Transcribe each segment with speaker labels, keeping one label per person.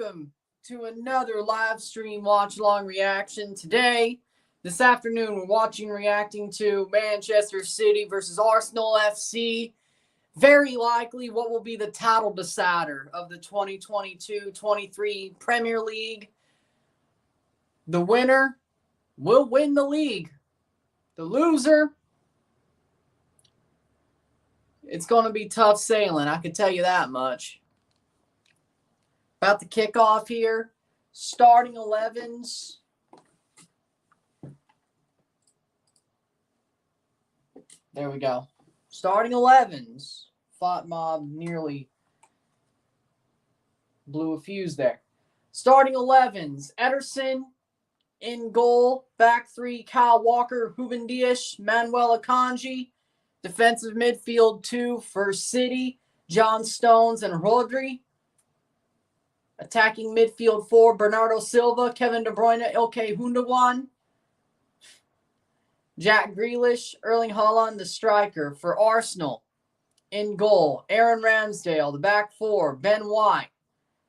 Speaker 1: welcome to another live stream watch along reaction. This afternoon, we're reacting to Manchester City versus Arsenal FC. Very likely what will be the title decider of the 2022-23 Premier League. The winner will win the league. The loser, it's going to be tough sailing, I can tell you that much. About to kick off here. Starting 11s. There we go. Starting 11s. Thought Mob nearly blew a fuse there. Starting 11s. Ederson in goal. Back three, Kyle Walker, Ruben Dias, Manuel Akanji. Defensive midfield 2 for City, John Stones and Rodri. Attacking midfield 4, Bernardo Silva, Kevin De Bruyne, Ilkay Gundogan. Jack Grealish, Erling Haaland, the striker for Arsenal. In goal, Aaron Ramsdale, the back 4, Ben White,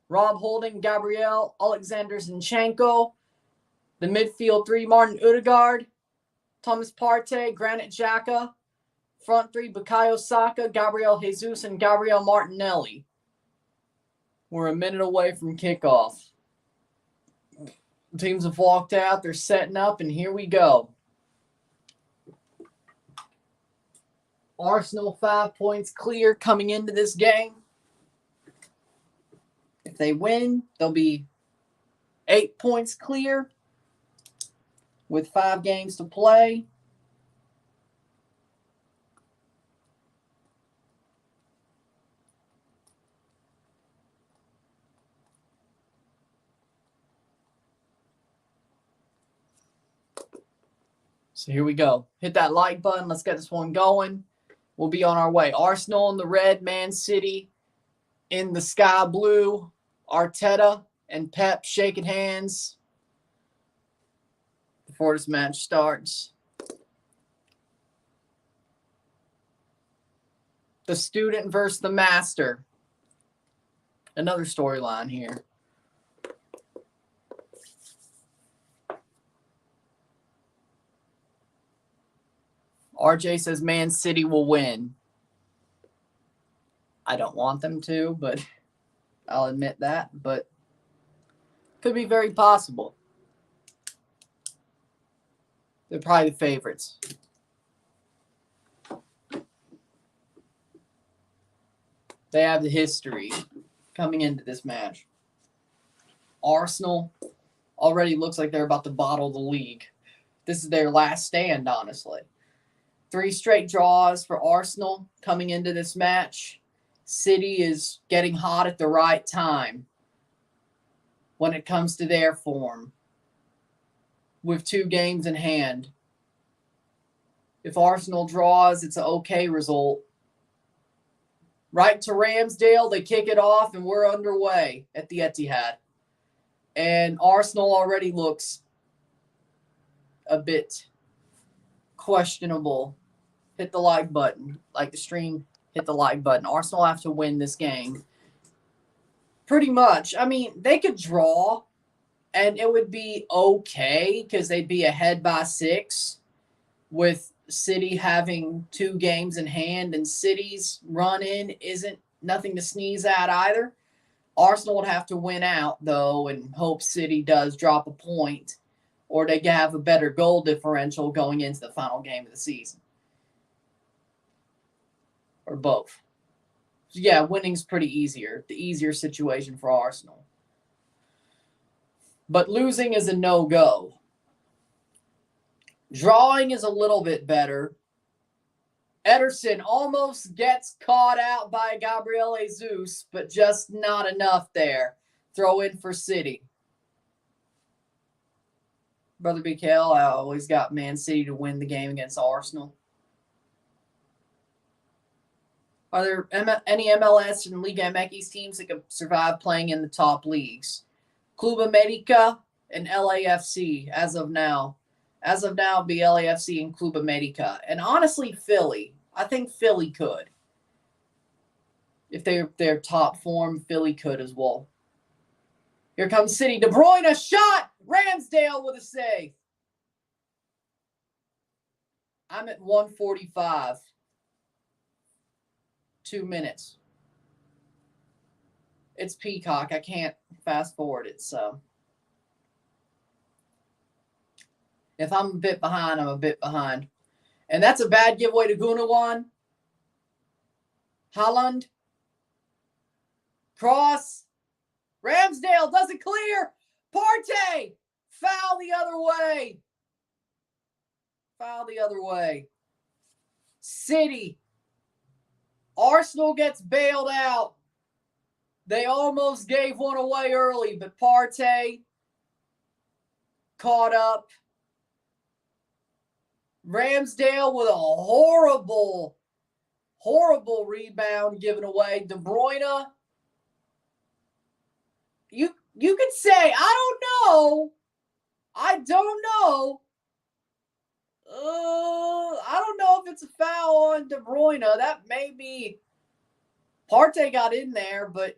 Speaker 1: Rob Holding, Gabriel, Alexander Zinchenko. The midfield 3, Martin Odegaard, Thomas Partey, Granit Xhaka. Front 3, Bukayo Saka, Gabriel Jesus, and Gabriel Martinelli. We're a minute away from kickoff. Teams have walked out. They're setting up, and here we go. Arsenal 5 points clear coming into this game. If they win, they'll be 8 points clear with 5 games to play. So here we go. Hit that like button. Let's get this one going. We'll be on our way. Arsenal in the red, Man City in the sky blue. Arteta and Pep shaking hands before this match starts. The student versus the master. Another storyline here. RJ says Man City will win. I don't want them to, but I'll admit that. But could be very possible. They're probably the favorites. They have the history coming into this match. Arsenal already looks like they're about to bottle the league. This is their last stand, honestly. 3 straight draws for Arsenal coming into this match. City is getting hot at the right time when it comes to their form, with 2 games in hand. If Arsenal draws, it's an okay result. Right to Ramsdale, they kick it off, and we're underway at the Etihad. And Arsenal already looks a bit questionable. Hit the like button. Like the stream, hit the like button. Arsenal have to win this game. Pretty much. I mean, they could draw, and it would be okay because they'd be ahead by 6 with City having 2 games in hand, and City's run-in isn't nothing to sneeze at either. Arsenal would have to win out, though, and hope City does drop a point, or they can have a better goal differential going into the final game of the season. Or both. So yeah, winning's pretty easier. The easier situation for Arsenal. But losing is a no-go. Drawing is a little bit better. Ederson almost gets caught out by Gabriel Jesus, but just not enough there. Throw in for City. Brother BKL, I always got Man City to win the game against Arsenal. Are there any MLS and Liga MX teams that can survive playing in the top leagues? Club America and LAFC as of now. As of now, it'd be LAFC and Club America. And honestly, Philly. I think Philly could. If they're top form, Philly could as well. Here comes City. De Bruyne, a shot. Ramsdale with a save. I'm at 1:45. 2 minutes. It's Peacock. I can't fast forward it, so. If I'm a bit behind, I'm a bit behind. And that's a bad giveaway to Gunnawan. Haaland. Cross. Ramsdale doesn't clear. Partey. Foul the other way. Foul the other way. City. Arsenal gets bailed out. They almost gave one away early, but Partey caught up. Ramsdale with a horrible rebound given away. De Bruyne, you could say, I don't know. I don't know if it's a foul on De Bruyne. That may be. Partey got in there, but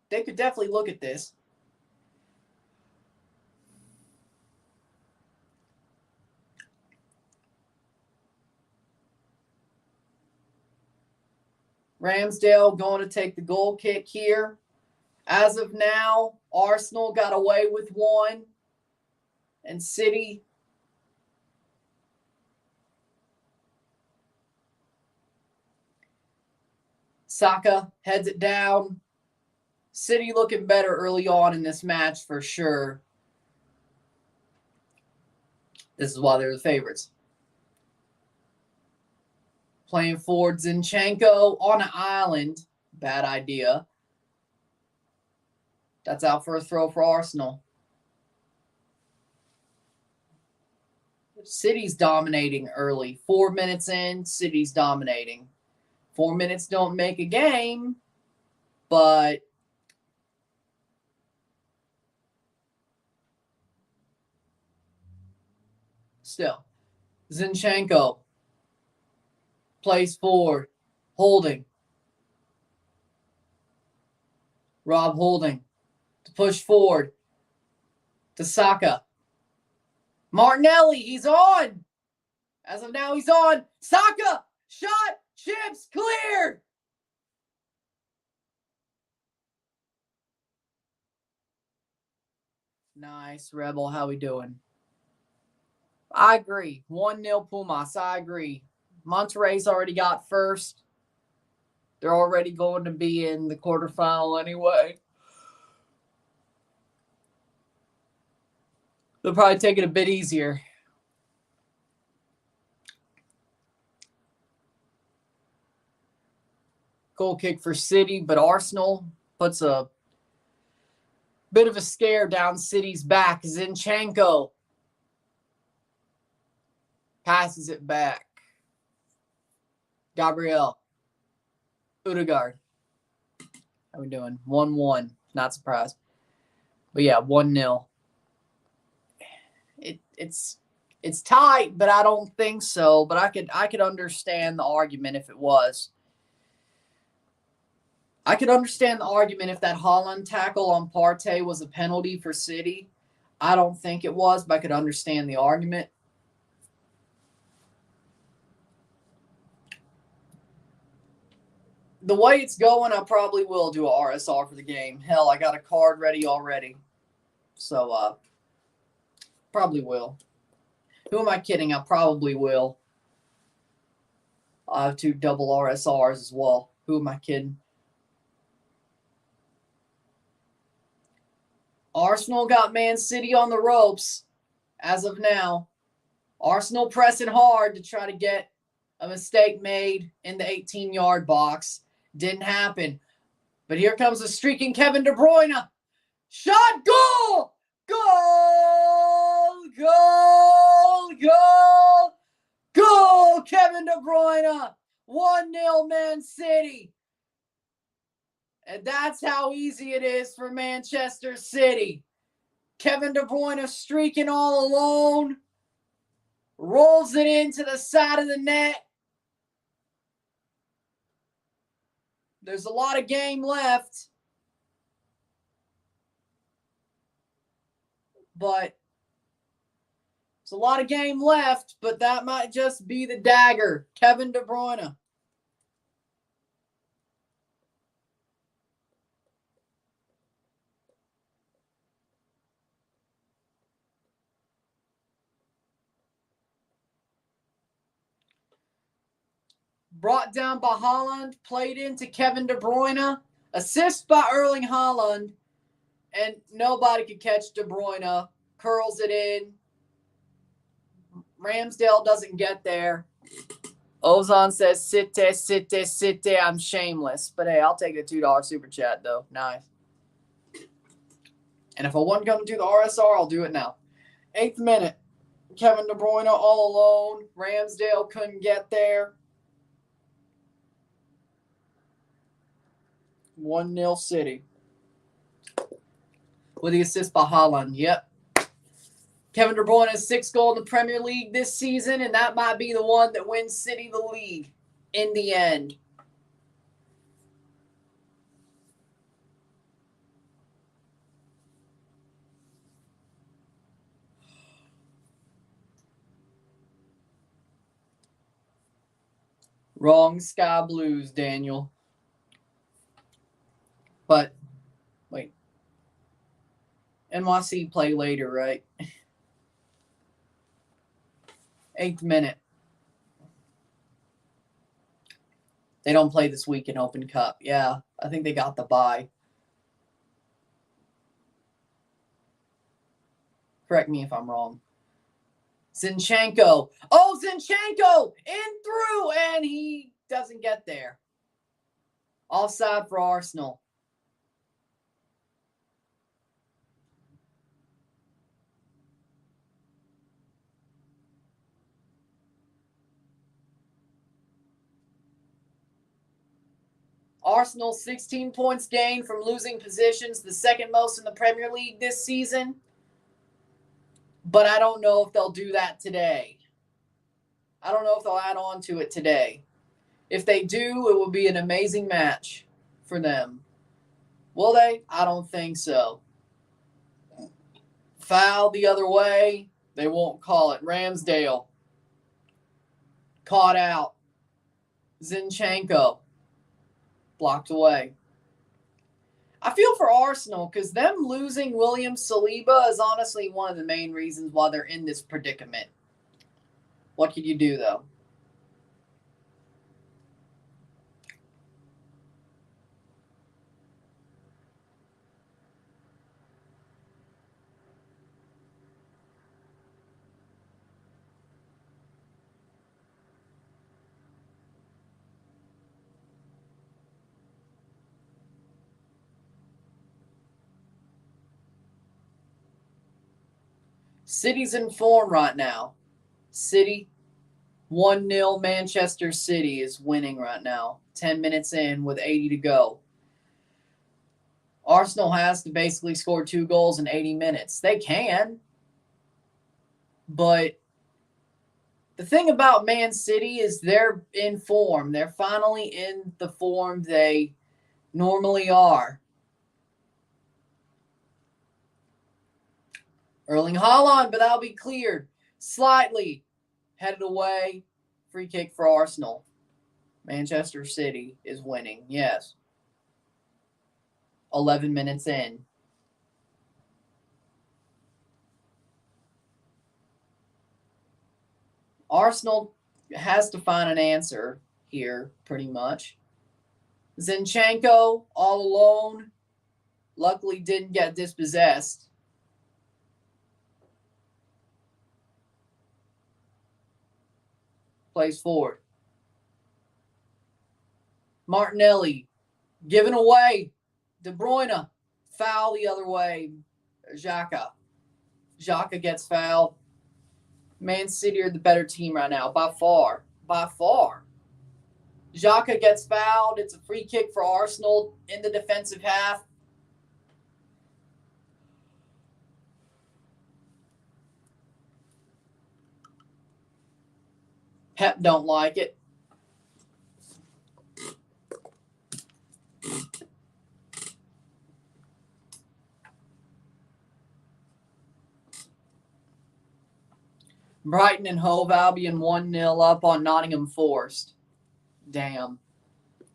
Speaker 1: they could definitely look at this. Ramsdale going to take the goal kick here. As of now, Arsenal got away with one. And City Saka heads it down. City looking better early on in this match for sure. This is why they're the favorites. Playing forward, Zinchenko on an island. Bad idea. That's out for a throw for Arsenal. City's dominating early. 4 minutes in, City's dominating. 4 minutes don't make a game, but still. Zinchenko plays forward. Holding. Rob Holding to push forward to Saka. Martinelli, he's on. As of now, he's on. Saka, shot, chips, cleared. Nice, Rebel. How we doing? I agree. 1-0 Pumas. I agree. Monterrey's already got first. They're already going to be in the quarterfinal anyway. They'll probably take it a bit easier. Goal kick for City, but Arsenal puts a bit of a scare down City's back. Zinchenko passes it back. Gabriel. Odegaard. How we doing? 1-1. Not surprised. But yeah, 1-0. It's tight, but I don't think so. But I could understand the argument if it was. I could understand the argument if that Haaland tackle on Partey was a penalty for City. I don't think it was, but I could understand the argument. The way it's going, I probably will do a RSR for the game. Hell, I got a card ready already. So, probably will. Who am I kidding? I probably will. I have 2 double RSRs as well. Who am I kidding? Arsenal got Man City on the ropes as of now. Arsenal pressing hard to try to get a mistake made in the 18-yard box. Didn't happen. But here comes a streaking Kevin De Bruyne. Shot, goal! Goal! Goal! Goal! Goal! Kevin De Bruyne. 1-0 Man City. And that's how easy it is for Manchester City. Kevin De Bruyne streaking all alone. Rolls it into the side of the net. There's a lot of game left. but there's a lot of game left, but that might just be the dagger. Kevin De Bruyne. Brought down by Haaland, played into Kevin De Bruyne, assist by Erling Haaland, and nobody could catch De Bruyne. Curls it in. Ramsdale doesn't get there. Ozan says, Sitte, Sitte, Sitte. I'm shameless. But hey, I'll take the $2 super chat, though. Nice. And if I wasn't going to do the RSR, I'll do it now. 8th minute. Kevin De Bruyne all alone. Ramsdale couldn't get there. 1-0 City. With the assist by Haaland. Yep. Kevin De Bruyne's 6th goal in the Premier League this season, and that might be the one that wins City the league in the end. Wrong Sky Blues, Daniel. But, wait. NYC play later, right? 8th minute. They don't play this week in Open Cup. Yeah, I think they got the bye. Correct me if I'm wrong. Zinchenko. Oh, Zinchenko! In through, and he doesn't get there. Offside for Arsenal. Arsenal 16 points gained from losing positions, the second most in the Premier League this season. But I don't know if they'll do that today. I don't know if they'll add on to it today. If they do, it will be an amazing match for them. Will they? I don't think so. Foul the other way. They won't call it. Ramsdale. Caught out. Zinchenko. Blocked away. I feel for Arsenal because them losing William Saliba is honestly one of the main reasons why they're in this predicament. What can you do, though? City's in form right now. City, 1-0 Manchester City is winning right now. 10 minutes in with 80 to go. Arsenal has to basically score 2 goals in 80 minutes. They can. But the thing about Man City is they're in form. They're finally in the form they normally are. Erling Haaland, but that'll be cleared. Slightly headed away. Free kick for Arsenal. Manchester City is winning. Yes. 11 minutes in. Arsenal has to find an answer here, pretty much. Zinchenko, all alone. Luckily didn't get dispossessed. Plays forward. Martinelli, given away. De Bruyne, foul the other way. Xhaka. Xhaka gets fouled. Man City are the better team right now, by far. By far. Xhaka gets fouled. It's a free kick for Arsenal in the defensive half. Pep don't like it. Brighton and Hove Albion 1-0 up on Nottingham Forest. Damn.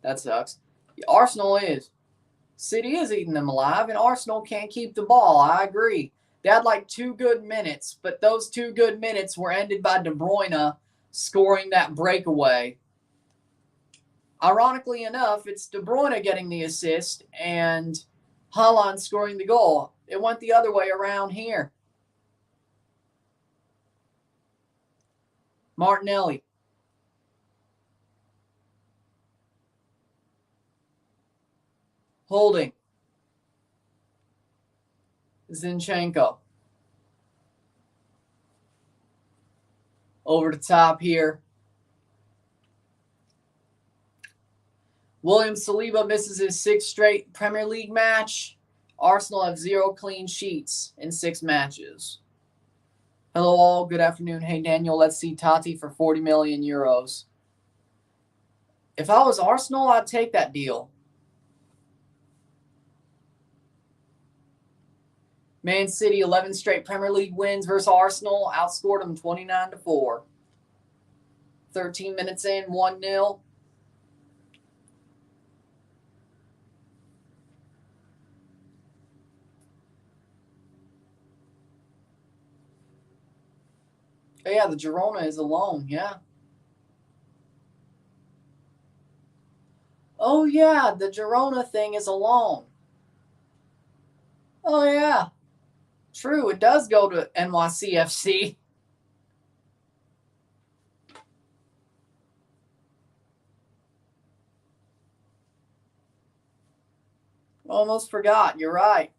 Speaker 1: That sucks. Arsenal is. City is eating them alive, and Arsenal can't keep the ball. I agree. They had like 2 good minutes, but those 2 good minutes were ended by De Bruyne scoring that breakaway. Ironically enough, it's De Bruyne getting the assist and Haaland scoring the goal. It went the other way around here. Martinelli. Holding. Zinchenko. Over the top here. William Saliba misses his 6th straight Premier League match. Arsenal have 0 clean sheets in 6 matches. Hello all, good afternoon. Hey Daniel, let's see Totti for 40 million euros. If I was Arsenal, I'd take that deal. Man City, 11 straight Premier League wins versus Arsenal. Outscored them 29-4. 13 minutes in, 1-0. Oh, yeah, the Girona is alone, yeah. Oh, yeah, the Girona thing is alone. Oh, yeah. True, it does go to NYCFC. Almost forgot. You're right.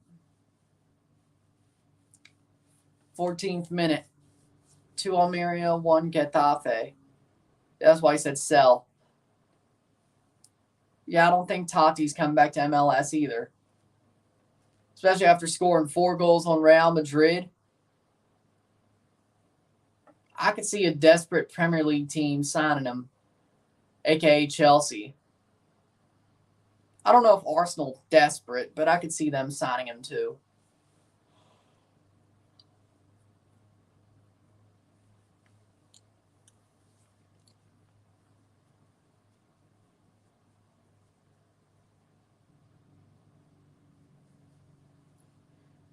Speaker 1: 14th minute. 2 Almeria, 1 Getafe. That's why I said sell. Yeah, I don't think Tati's coming back to MLS either. Especially after scoring 4 goals on Real Madrid. I could see a desperate Premier League team signing him, a.k.a. Chelsea. I don't know if Arsenal's desperate, but I could see them signing him too.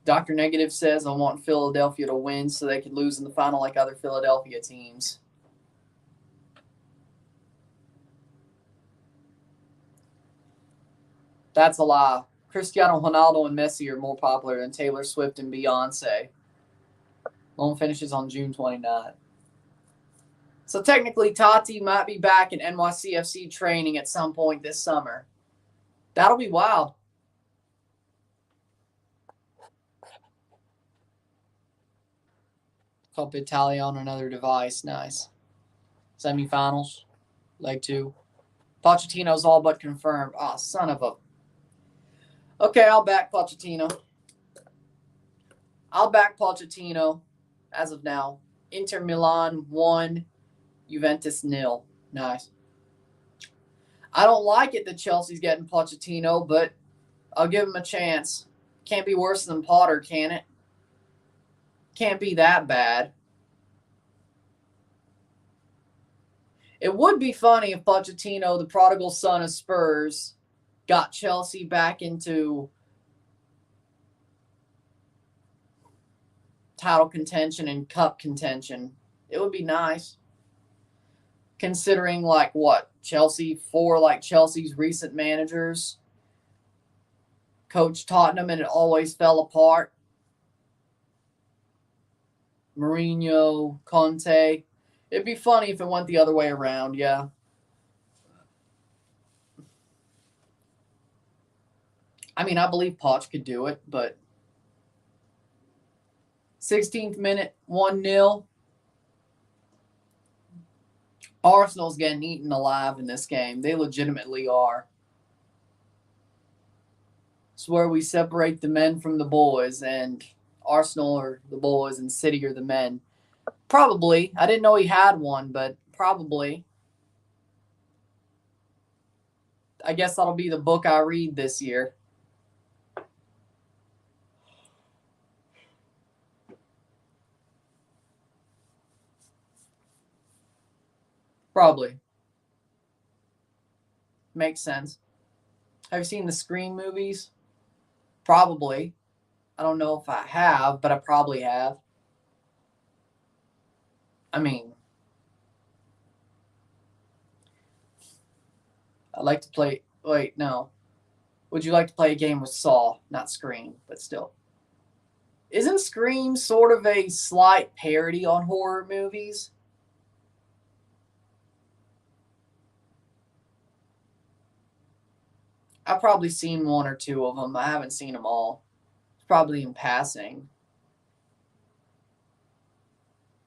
Speaker 1: Dr. Negative says, I want Philadelphia to win so they could lose in the final like other Philadelphia teams. That's a lie. Cristiano Ronaldo and Messi are more popular than Taylor Swift and Beyonce. Loan finishes on June 29th. So technically, Tati might be back in NYCFC training at some point this summer. That'll be wild. Coppa Italia on another device. Nice. Semifinals. Leg 2. Pochettino's all but confirmed. Oh, son of a... Okay, I'll back Pochettino. I'll back Pochettino as of now. Inter Milan 1, Juventus 0. Nice. I don't like it that Chelsea's getting Pochettino, but I'll give him a chance. Can't be worse than Potter, can it? Can't be that bad. It would be funny if Pochettino, the prodigal son of Spurs, got Chelsea back into title contention and cup contention. It would be nice. Considering like what? Chelsea, 4 like Chelsea's recent managers coached Tottenham and it always fell apart. Mourinho, Conte. It'd be funny if it went the other way around, yeah. I mean, I believe Poch could do it, but 16th minute, 1-0. Arsenal's getting eaten alive in this game. They legitimately are. It's where we separate the men from the boys, and Arsenal are the boys and City are the men. Probably. I didn't know he had one, but probably. I guess that'll be the book I read this year. Probably. Makes sense. Have you seen the Scream movies? Probably. I don't know if I have, but I probably have. I mean, I'd like to play. Wait, no. Would you like to play a game with Saw? Not Scream, but still. Isn't Scream sort of a slight parody on horror movies? I've probably seen one or two of them. I haven't seen them all. It's probably in passing.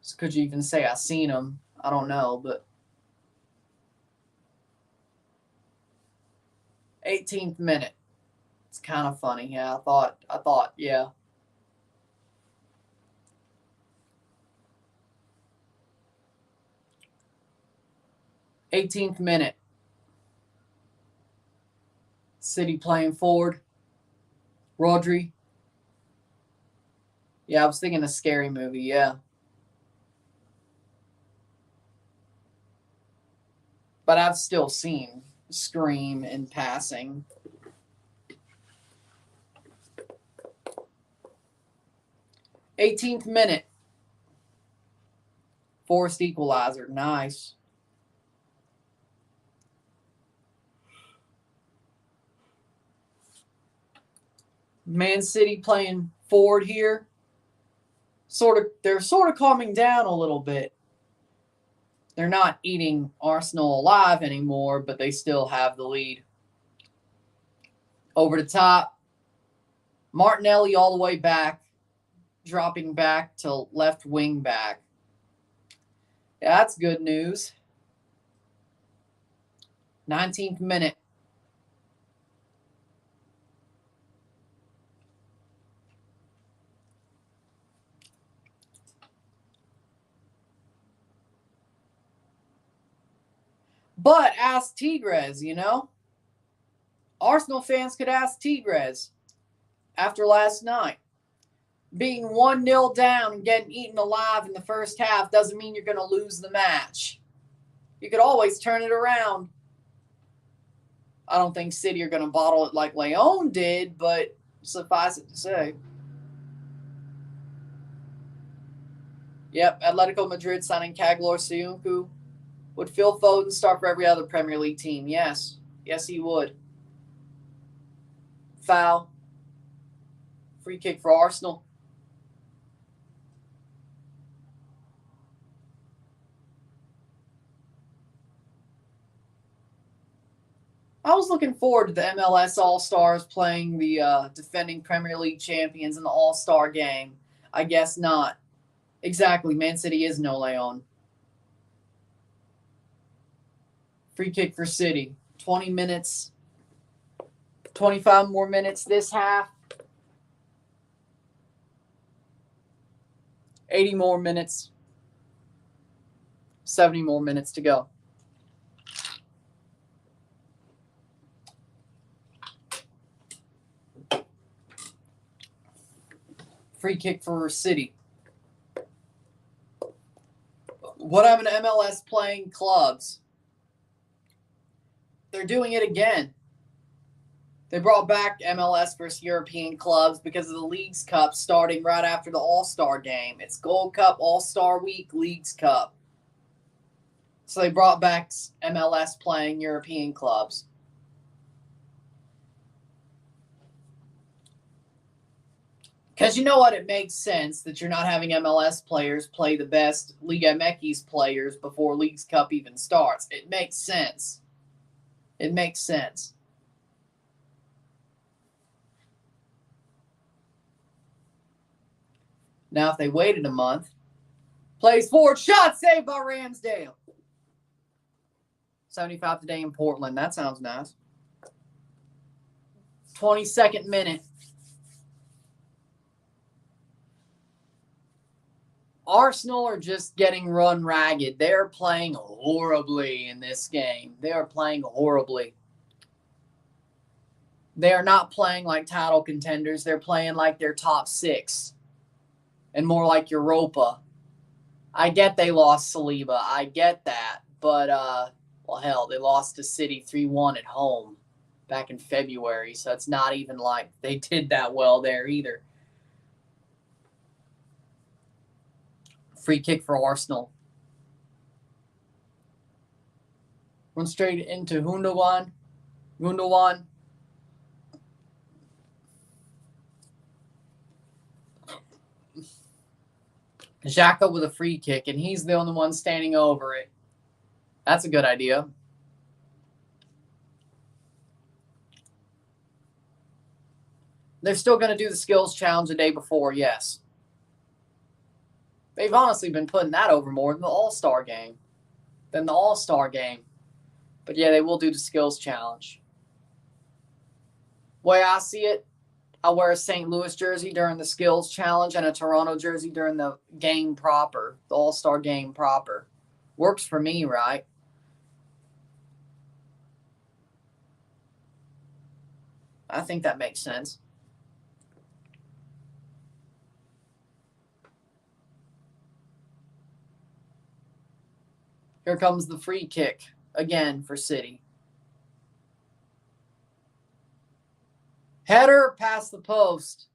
Speaker 1: So could you even say I've seen them? I don't know, but 18th minute. It's kind of funny. Yeah, I thought, yeah. '18th minute. City playing forward. Rodri. Yeah, I was thinking a scary movie, yeah. But I've still seen Scream in passing. 18th minute. Forced equalizer. Nice. Man City playing forward here. They're sort of calming down a little bit. They're not eating Arsenal alive anymore, but they still have the lead. Over the top. Martinelli all the way back, dropping back to left wing back. Yeah, that's good news. 19th minute. But ask Tigres, you know? Arsenal fans could ask Tigres after last night. Being 1-0 down and getting eaten alive in the first half doesn't mean you're going to lose the match. You could always turn it around. I don't think City are going to bottle it like Leon did, but suffice it to say. Yep, Atletico Madrid signing Caglor Sayuncu. Would Phil Foden start for every other Premier League team? Yes. Yes, he would. Foul. Free kick for Arsenal. I was looking forward to the MLS All-Stars playing the defending Premier League champions in the All-Star game. I guess not. Exactly. Man City is no Leon. Free kick for City. 20 minutes. 25 more minutes this half. 80 more minutes. 70 more minutes to go. Free kick for City. What happened to MLS playing clubs? They're doing it again. They brought back MLS versus European clubs because of the Leagues Cup starting right after the All-Star game. It's Gold Cup, All-Star Week, Leagues Cup. So they brought back MLS playing European clubs. Because you know what? It makes sense that you're not having MLS players play the best Liga MX players before Leagues Cup even starts. It makes sense. It makes sense. Now, if they waited a month, plays forward, shot saved by Ramsdale. 75 today in Portland. That sounds nice. 22nd minute. Arsenal are just getting run ragged. They're playing horribly in this game. They are playing horribly. They are not playing like title contenders. They're playing like they're top 6 and more like Europa. I get they lost Saliba. I get that. But, well, hell, they lost to City 3-1 at home back in February, so it's not even like they did that well there either. Free kick for Arsenal. Run straight into Gundogan. Xhaka with a free kick, and he's the only one standing over it. That's a good idea. They're still going to do the skills challenge the day before, yes. They've honestly been putting that over more than the All-Star game. But yeah, they will do the skills challenge. Way I see it, I wear a St. Louis jersey during the skills challenge and a Toronto jersey during the game proper, the All-Star game proper. Works for me, right? I think that makes sense. Here comes the free kick again for City. Header past the post.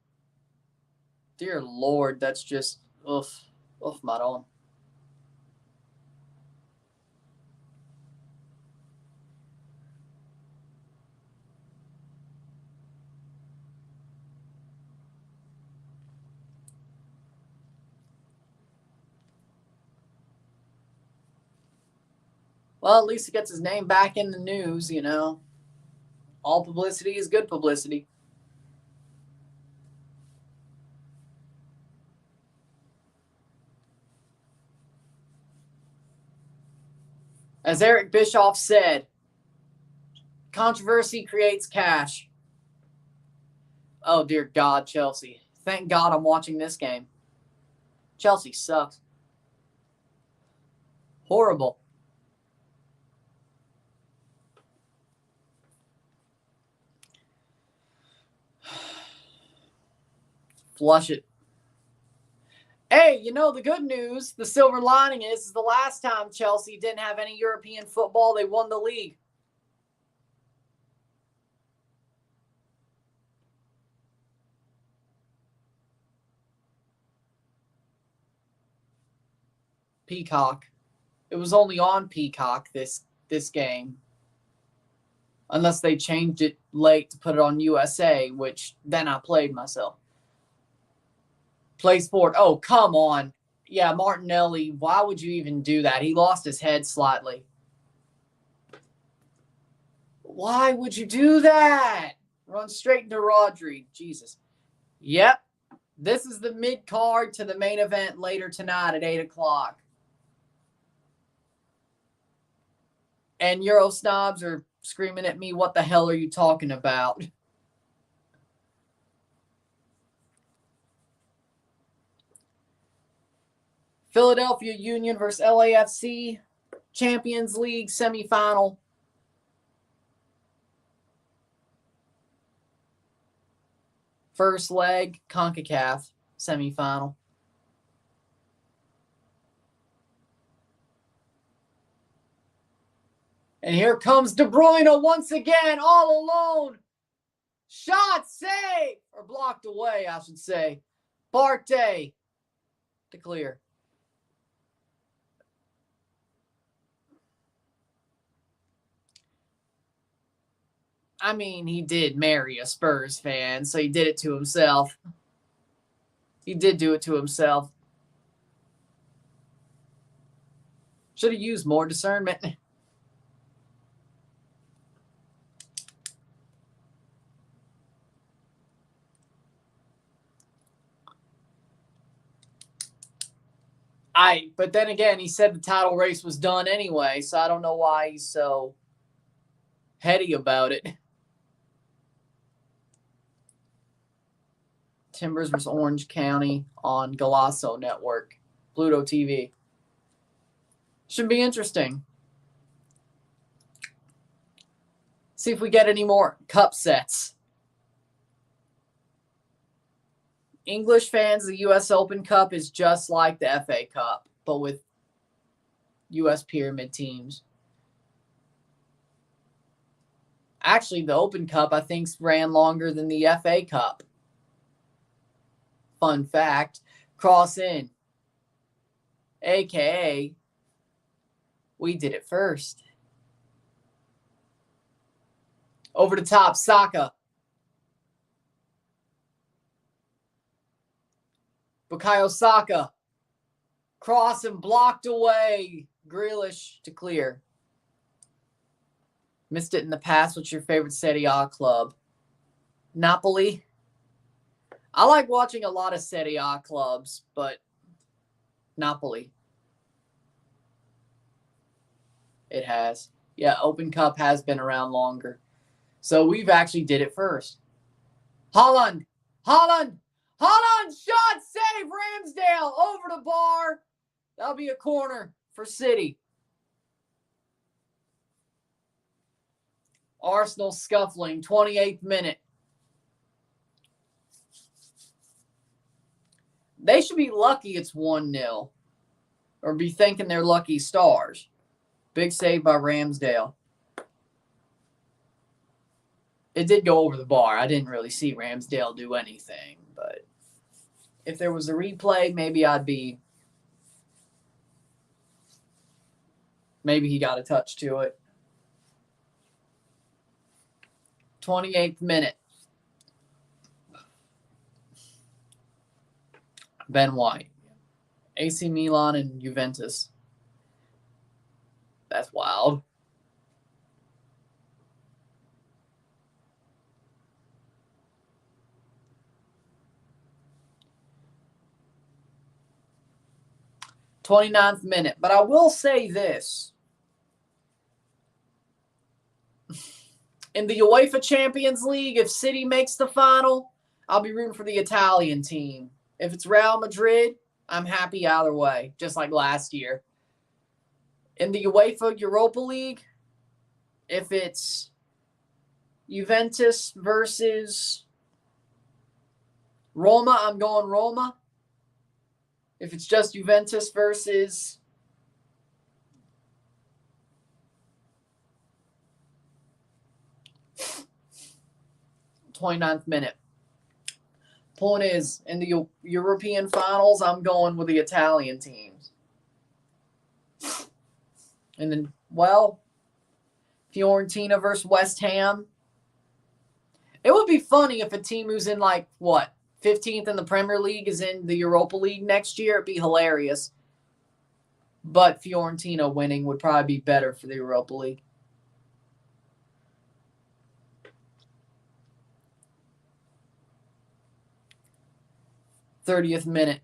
Speaker 1: Dear Lord, that's just oof maron. Well, at least he gets his name back in the news, you know. All publicity is good publicity. As Eric Bischoff said, controversy creates cash. Oh, dear God, Chelsea. Thank God I'm watching this game. Chelsea sucks. Horrible. Flush it. Hey, you know, the good news, the silver lining is the last time Chelsea didn't have any European football, they won the league. Peacock. It was only on Peacock this game. Unless they changed it late to put it on USA, which then I played myself. Play sport. Oh, come on. Yeah, Martinelli, why would you even do that? He lost his head slightly. Why would you do that? Run straight into Rodri. Jesus. Yep. This is the mid-card to the main event later tonight at 8 o'clock. And Euro snobs are screaming at me, what the hell are you talking about? Philadelphia Union versus LAFC, Champions League semifinal. First leg, CONCACAF semifinal. And here comes De Bruyne once again, all alone. Shot, save, or blocked away, I should say. Partey to clear. I mean, he did marry a Spurs fan, so he did it to himself. He did do it to himself. Should have used more discernment. But then again, he said the title race was done anyway, so I don't know why he's so heady about it. Timbers versus Orange County on Golasso Network, Pluto TV. Should be interesting. See if we get any more cup sets. English fans, the U.S. Open Cup is just like the FA Cup, but with U.S. pyramid teams. Actually, the Open Cup, I think, ran longer than the FA Cup. Fun fact. Cross in. AKA, we did it first. Over the top, Saka. Bukayo Saka. Cross and blocked away. Grealish to clear. Missed it in the past. What's your favorite Serie A club? Napoli. I like watching a lot of Serie A clubs, but Napoli. It has. Yeah, Open Cup has been around longer. So we've actually did it first. Holland. Shot, save, Ramsdale over the bar. That'll be a corner for City. Arsenal scuffling, 28th minute. They should be lucky it's 1-0. Or be thinking they're lucky stars. Big save by Ramsdale. It did go over the bar. I didn't really see Ramsdale do anything. But if there was a replay, maybe maybe he got a touch to it. 28th minute. Ben White. AC Milan and Juventus. That's wild. '29th minute. But I will say this. In the UEFA Champions League, if City makes the final, I'll be rooting for the Italian team. If it's Real Madrid, I'm happy either way, just like last year. In the UEFA Europa League, if it's Juventus versus Roma, I'm going Roma. If it's just Juventus versus '29th minute. Point is, in the European finals, I'm going with the Italian teams. And then, well, Fiorentina versus West Ham. It would be funny if a team who's in 15th in the Premier League is in the Europa League next year. It'd be hilarious. But Fiorentina winning would probably be better for the Europa League. '30th minute.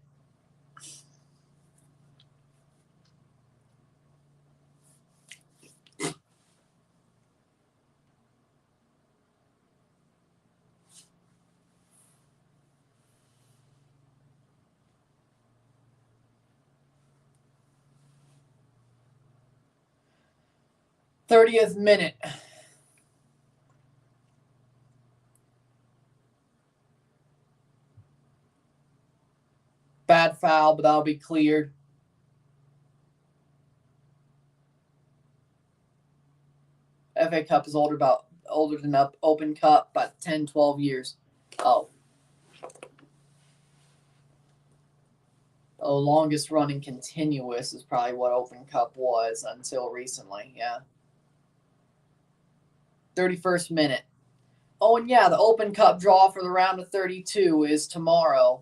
Speaker 1: '30th minute. Bad foul, but that'll be cleared. FA Cup is older than Open Cup by 10, 12 years. Oh, longest running continuous is probably what Open Cup was until recently. Yeah. 31st minute. Oh, and yeah, the Open Cup draw for the round of 32 is tomorrow.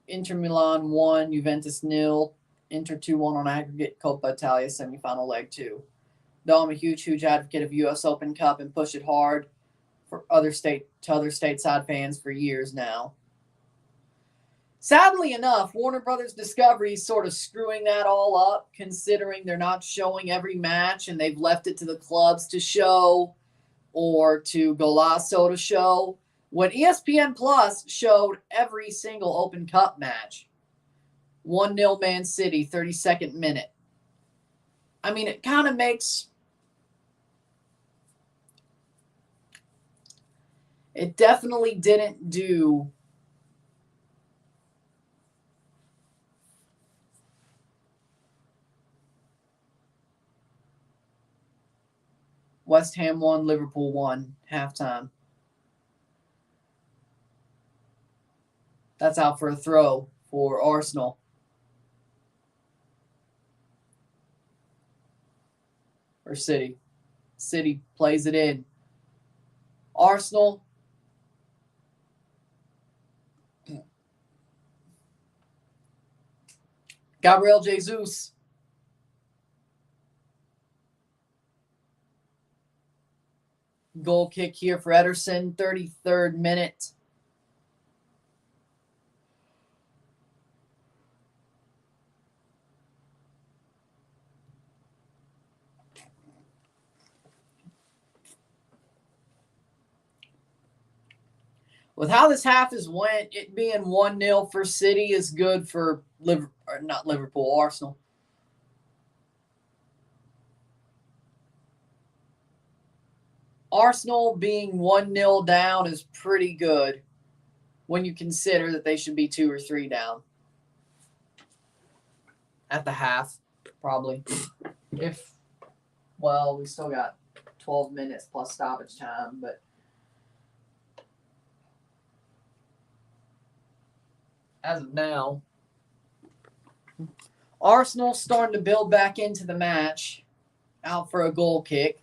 Speaker 1: Inter Milan 1, Juventus 0. Inter 2-1 on aggregate, Coppa Italia semifinal leg 2. Though I'm a huge advocate of U.S. Open Cup and push it hard for other stateside fans for years now. Sadly enough, Warner Brothers Discovery is sort of screwing that all up, considering they're not showing every match and they've left it to the clubs to show or to Golasso to show. When ESPN Plus showed every single Open Cup match, 1-0 Man City, 32nd minute. I mean, it kind of makes... It definitely didn't do... West Ham won, Liverpool won, halftime. That's out for a throw for Arsenal. Or City. City plays it in. Arsenal. Gabriel Jesus. Goal kick here for Ederson, 33rd minute. With how this half has went, it being 1-0 for City is good for Arsenal. Arsenal being 1-0 down is pretty good when you consider that they should be 2 or 3 down. At the half, probably. We still got 12 minutes plus stoppage time, but as of now, Arsenal starting to build back into the match. Out for a goal kick.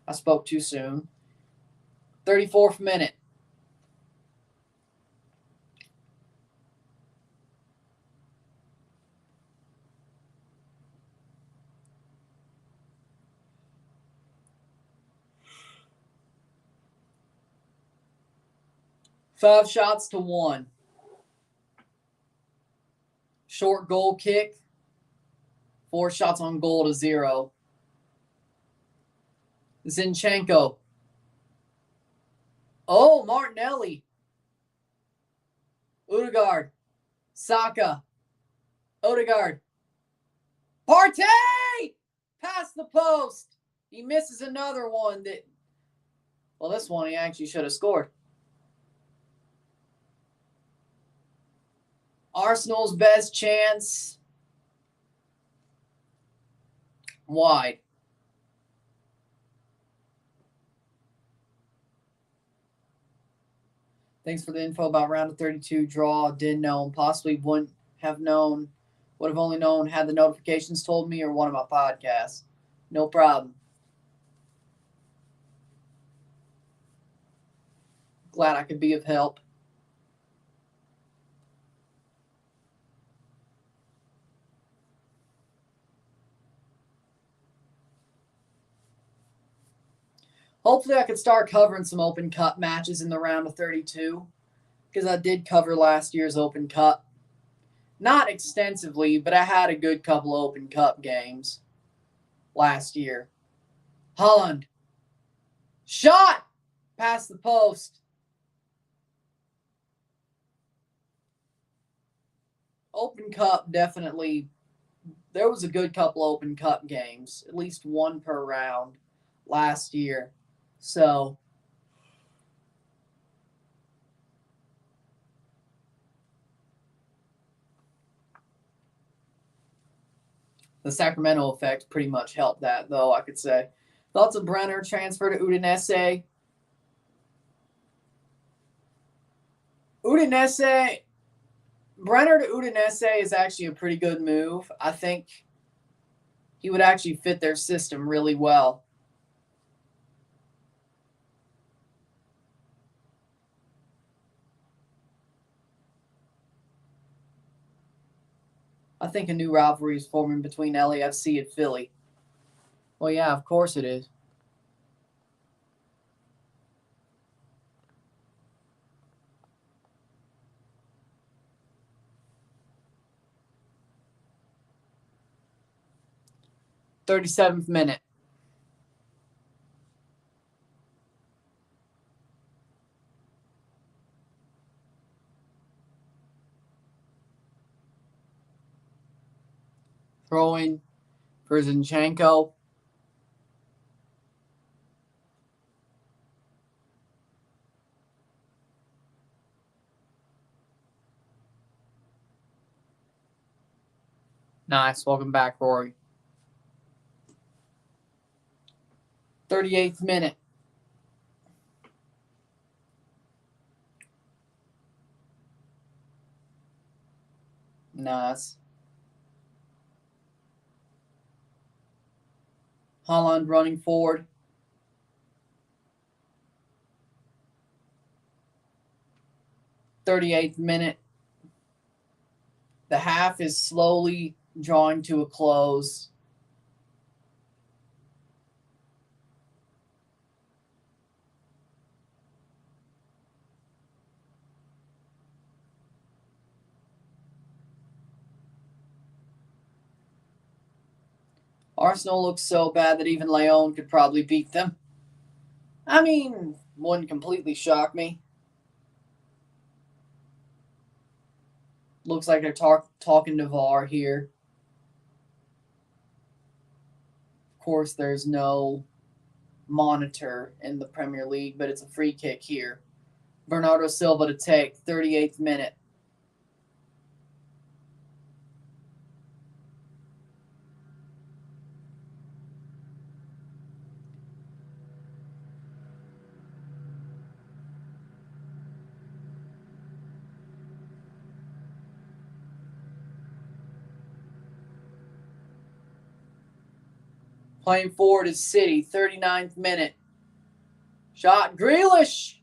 Speaker 1: I spoke too soon. 34th minute. Five shots to 1. Short goal kick. 4 shots on goal to 0. Zinchenko. Oh, Martinelli. Odegaard. Saka. Odegaard. Partey! Past the post. He misses another one that... Well, this one he actually should have scored. Arsenal's best chance. Wide. Thanks for the info about round of 32 draw. Didn't know. Possibly wouldn't have known. Would have only known had the notifications told me or one of my podcasts. No problem. Glad I could be of help. Hopefully I could start covering some Open Cup matches in the round of 32 because I did cover last year's Open Cup. Not extensively, but I had a good couple of Open Cup games last year. Holland. Shot! Past the post. Open Cup definitely. There was a good couple of Open Cup games. At least one per round last year. So, the Sacramento effect pretty much helped that, though, I could say. Thoughts of Brenner transfer to Udinese? Brenner to Udinese is actually a pretty good move. I think he would actually fit their system really well. I think a new rivalry is forming between LAFC and Philly. Well, yeah, of course it is. 37th minute. Throwing for Zinchenko. Nice. Welcome back, Rory. 38th minute. Nice. Holland running forward. .38th minute. The half is slowly drawing to a close. Arsenal looks so bad that even Lyon could probably beat them. I mean, wouldn't completely shock me. Looks like they're talking to VAR here. Of course, there's no monitor in the Premier League, but it's a free kick here. Bernardo Silva to take, 38th minute. Playing forward is City, 39th minute. Shot, Grealish!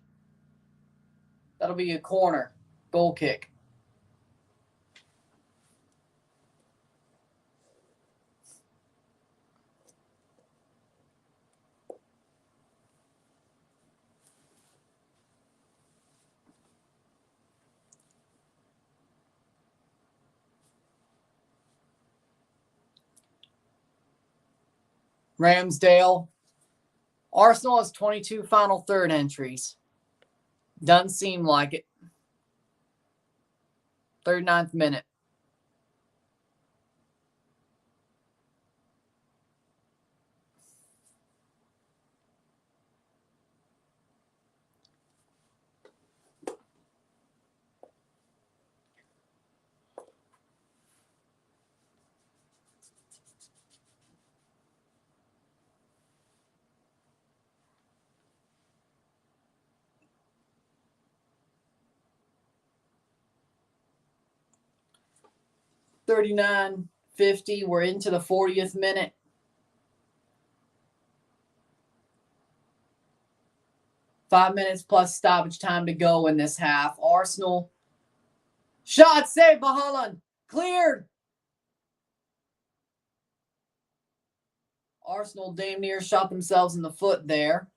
Speaker 1: That'll be a corner. Goal kick. Ramsdale. Arsenal has 22 final third entries. Doesn't seem like it. 39th minute. $39.50. We're into the 40th minute. Five minutes plus stoppage time to go in this half. Arsenal. Shot saved by Haaland. Cleared. Arsenal damn near shot themselves in the foot there.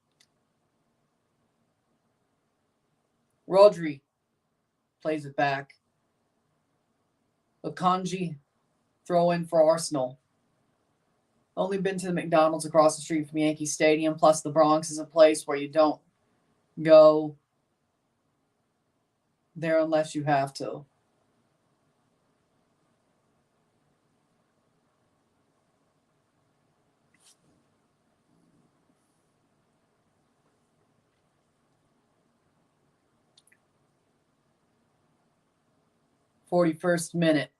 Speaker 1: Rodri plays it back. Akanji throw in for Arsenal. Only been to the McDonald's across the street from Yankee Stadium, plus the Bronx is a place where you don't go there unless you have to. .41st minute.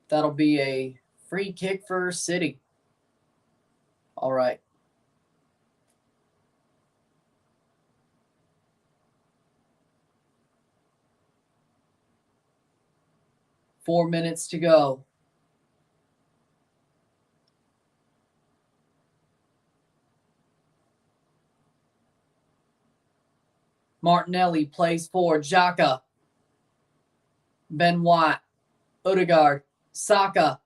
Speaker 1: That'll be a free kick for City. All right. Four minutes to go. Martinelli plays for Xhaka. Ben White. Odegaard. Saka.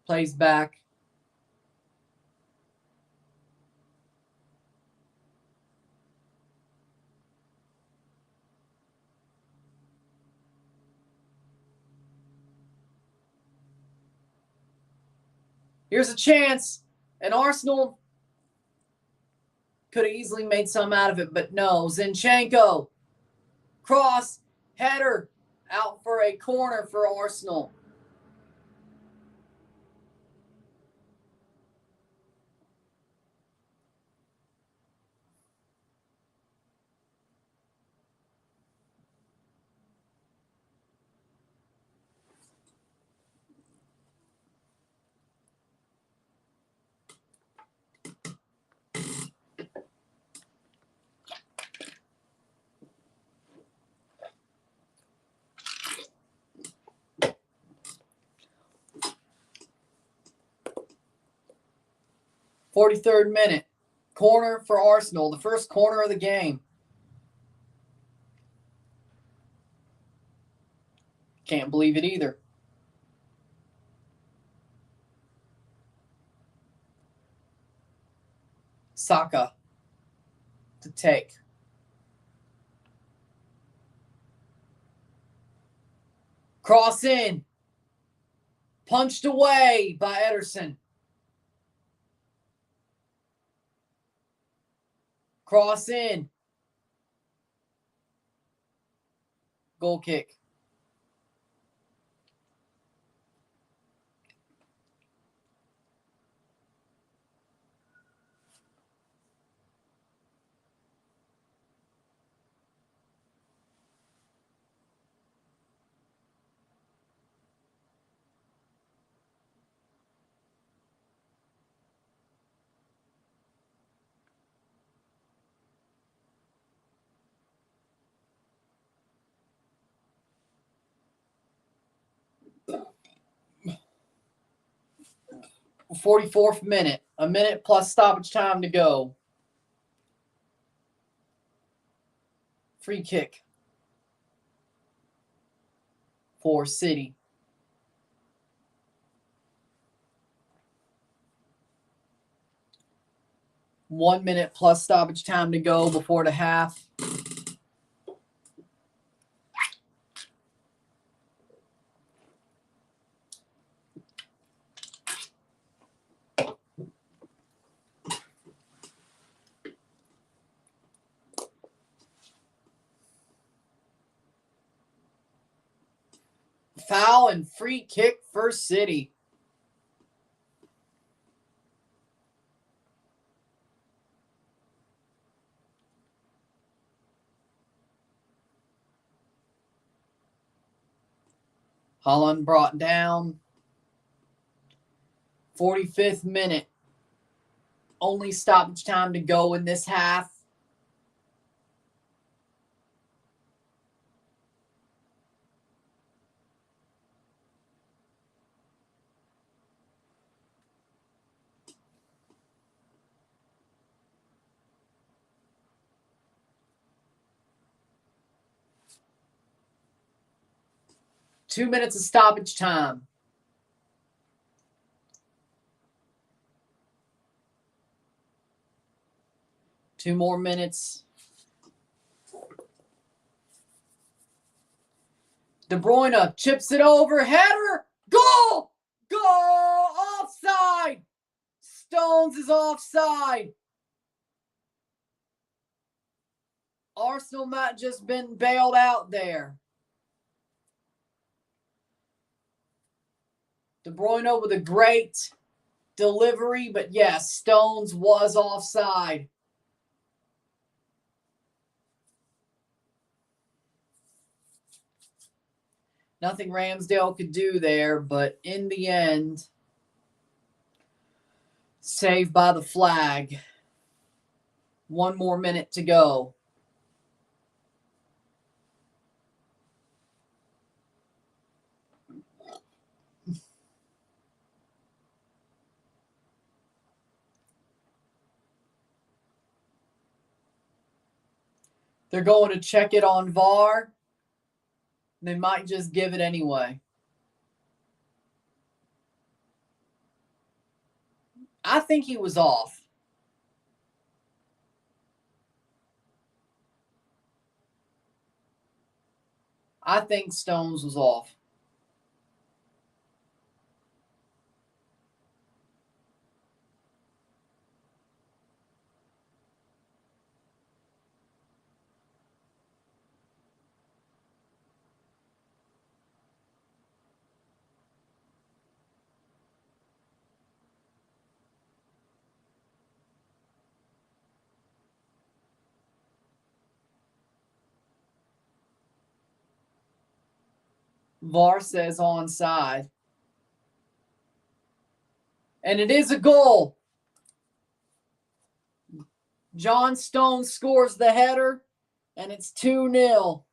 Speaker 1: Plays back. Here's a chance. And Arsenal could have easily made some out of it, but no. Zinchenko. Cross. Header. Out for a corner for Arsenal. "43rd minute. Corner for Arsenal. The first corner of the game. Can't believe it either. Saka to take. Cross in. Punched away by Ederson. Cross in. Goal kick. "44th minute. A minute plus stoppage time to go. Free kick for City. "1 minute plus stoppage time to go before the half. Foul and free kick for City. Holland brought down. 45th minute. Only stoppage time to go in this half. Two minutes of stoppage time. Two more minutes. De Bruyne chips it over. Header. Goal! Goal! Offside! Stones is offside. Arsenal might just been bailed out there. De Bruyne with a great delivery, but yes, Stones was offside. Nothing Ramsdale could do there, but in the end, saved by the flag. 1 more minute to go. They're going to check it on VAR. They might just give it anyway. I think he was off. I think Stones was off. VAR says onside. And it is a goal. John Stone scores the header, and it's 2-0.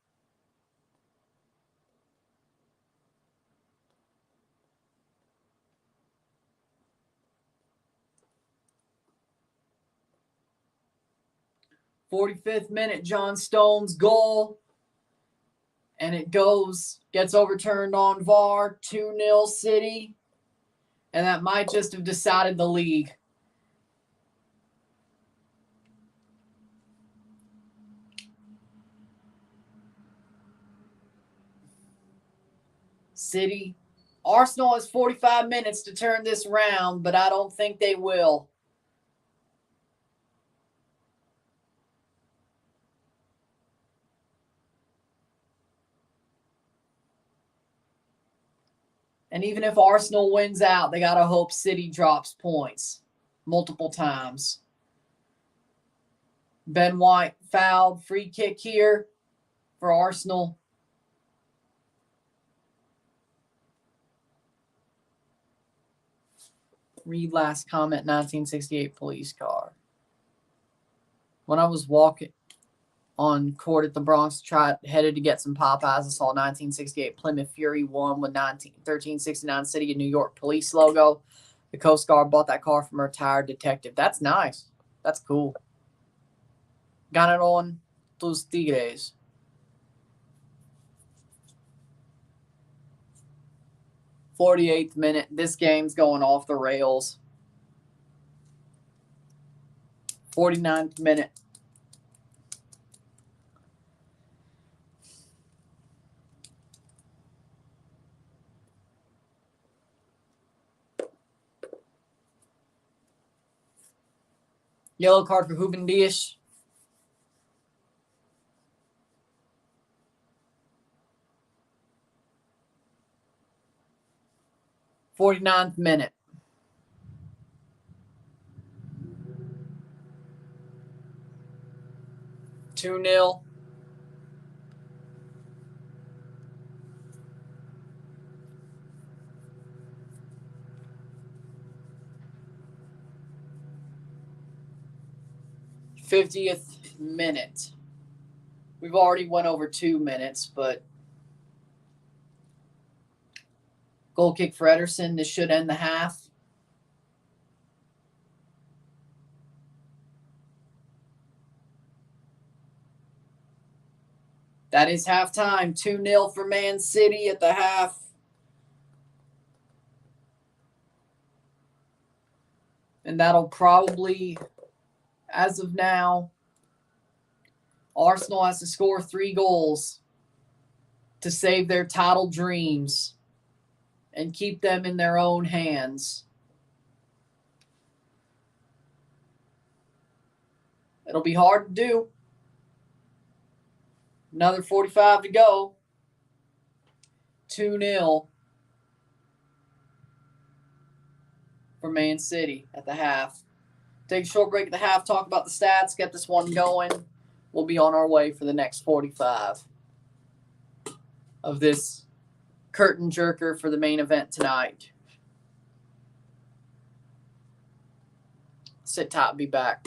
Speaker 1: "45th minute, John Stone's goal. And it gets overturned on VAR, 2-0 City. And that might just have decided the league. City. Arsenal has 45 minutes to turn this around, but I don't think they will. And even if Arsenal wins out, they got to hope City drops points multiple times. Ben White fouled. Free kick here for Arsenal. Read last comment, 1968 police car. When I was walking on court at the Bronx, headed to get some Popeyes, I saw 1968 Plymouth Fury 1 with 1369 City of New York police logo. The Coast Guard bought that car from a retired detective. That's nice. That's cool. Ganaron tus Tigres. 48th minute. This game's going off the rails. 49th minute. Yellow card for Ruben Dias. Forty-ninth minute. Two 0. '50th minute. We've already went over 2 minutes, but goal kick for Ederson. This should end the half. That is halftime. 2-0 for Man City at the half. And that'll probably, as of now, Arsenal has to score 3 goals to save their title dreams and keep them in their own hands. It'll be hard to do. Another 45 to go. 2-0 for Man City at the half. Take a short break at the half, talk about the stats, get this one going. We'll be on our way for the next 45 of this curtain jerker for the main event tonight. Sit tight, be back.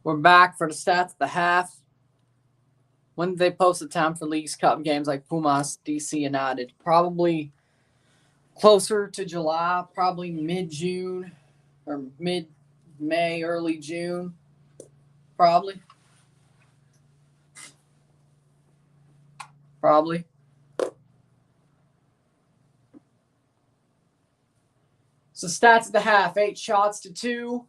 Speaker 1: We're back for the stats at the half. When did they post the time for Leagues Cup games like Pumas, DC United? Probably closer to July, probably mid-June or mid-May, early June, probably. So stats at the half, 8 shots to 2,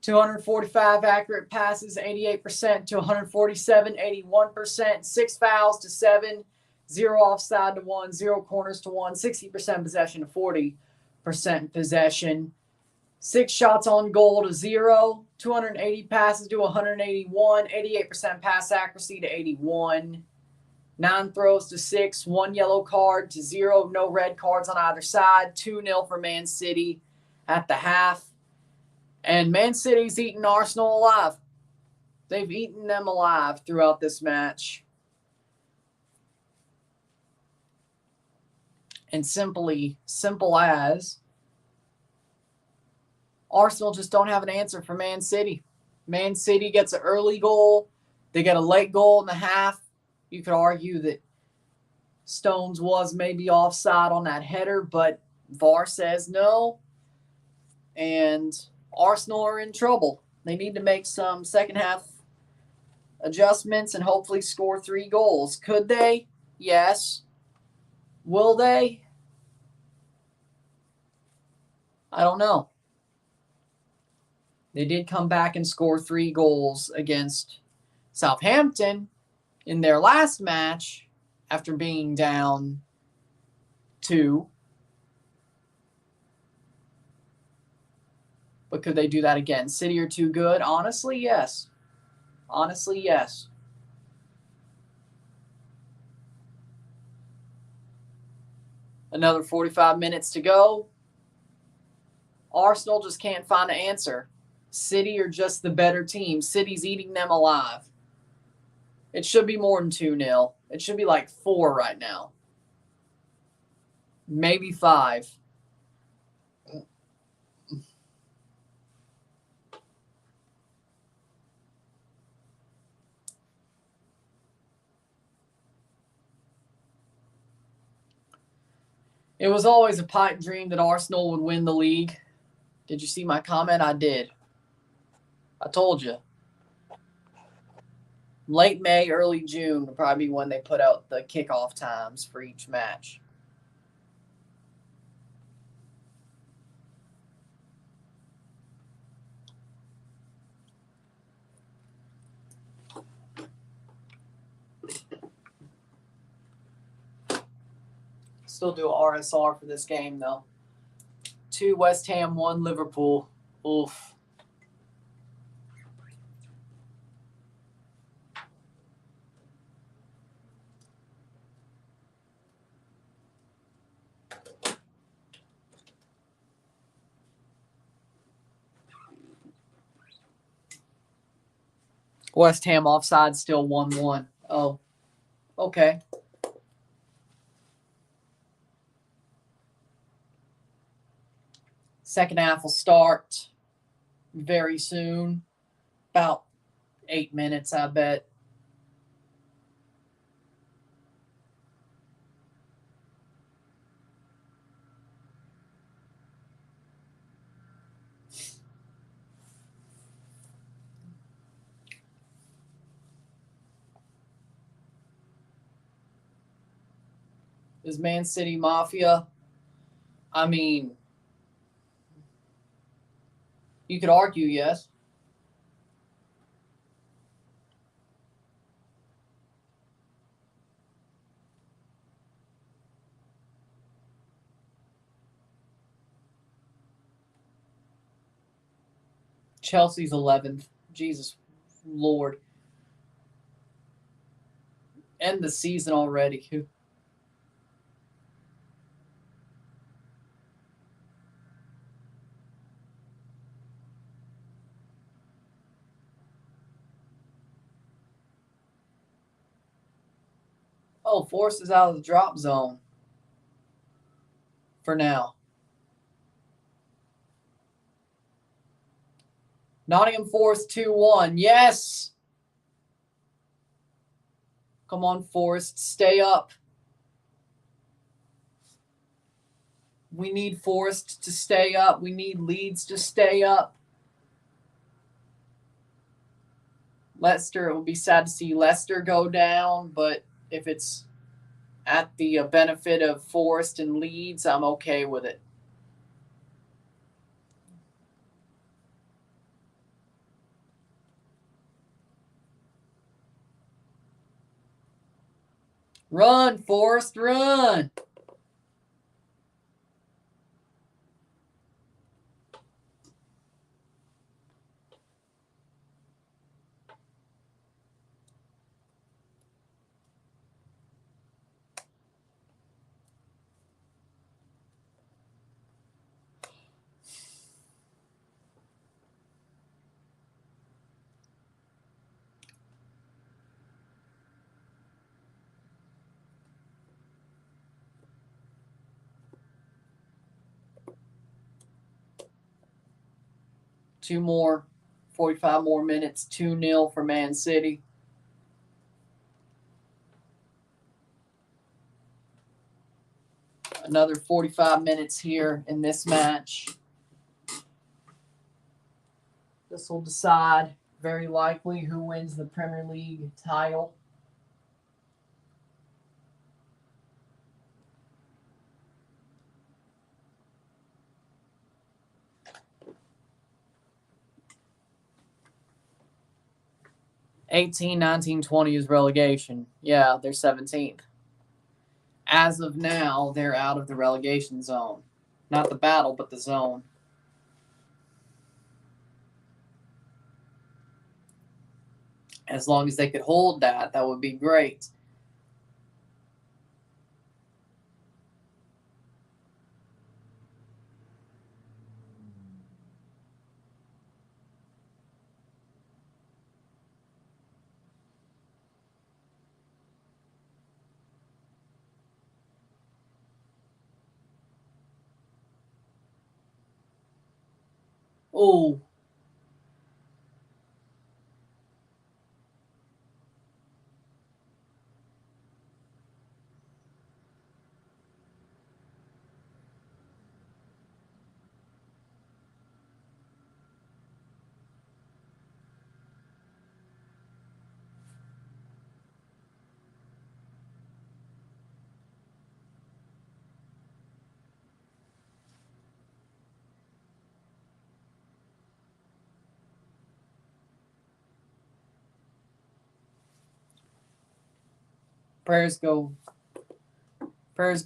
Speaker 1: 245 accurate passes, 88% to 147, 81%, 6 fouls to 7, 0 offside to 1, 0 corners to 1, 60% possession to 40% possession, 6 shots on goal to 0, 280 passes to 181, 88% pass accuracy to 81, 9 throws to 6, 1 yellow card to 0, no red cards on either side, 2-0 for Man City at the half. And Man City's eaten Arsenal alive. They've eaten them alive throughout this match. And simple as, Arsenal just don't have an answer for Man City. Man City gets an early goal. They get a late goal in the half. You could argue that Stones was maybe offside on that header, but VAR says no. And Arsenal are in trouble. They need to make some second half adjustments and hopefully score 3 goals. Could they? Yes. Will they? I don't know. They did come back and score 3 goals against Southampton in their last match after being down 2. But could they do that again? City are too good? Honestly, yes. Honestly, yes. Another 45 minutes to go. Arsenal just can't find an answer. City are just the better team. City's eating them alive. It should be more than 2-0. It should be like 4 right now. Maybe 5. It was always a pipe dream that Arsenal would win the league. Did you see my comment? I did. I told you. Late May, early June will probably be when they put out the kickoff times for each match. Still do RSR for this game, though. 2 West Ham, 1 Liverpool. Oof. West Ham offside, still 1-1. Oh, okay. Second half will start very soon. About 8 minutes, I bet. Is Man City Mafia? I mean, you could argue yes. Chelsea's 11th. Jesus Lord. End the season already. Oh, Force is out of the drop zone for now. Nottingham Forest 2-1. Yes. Come on, Forest. Stay up. We need Forest to stay up. We need Leeds to stay up. Leicester, it would be sad to see Leicester go down, but if it's at the benefit of Forest and Leeds, I'm okay with it. Run, Forest, run. Two more, 45 more minutes, 2-0 for Man City. Another 45 minutes here in this match. This will decide very likely who wins the Premier League title. '18, 19, 20 is relegation. Yeah, they're 17th. As of now, they're out of the relegation zone. Not the battle, but the zone. As long as they could hold that, that would be great. Oh, prayers go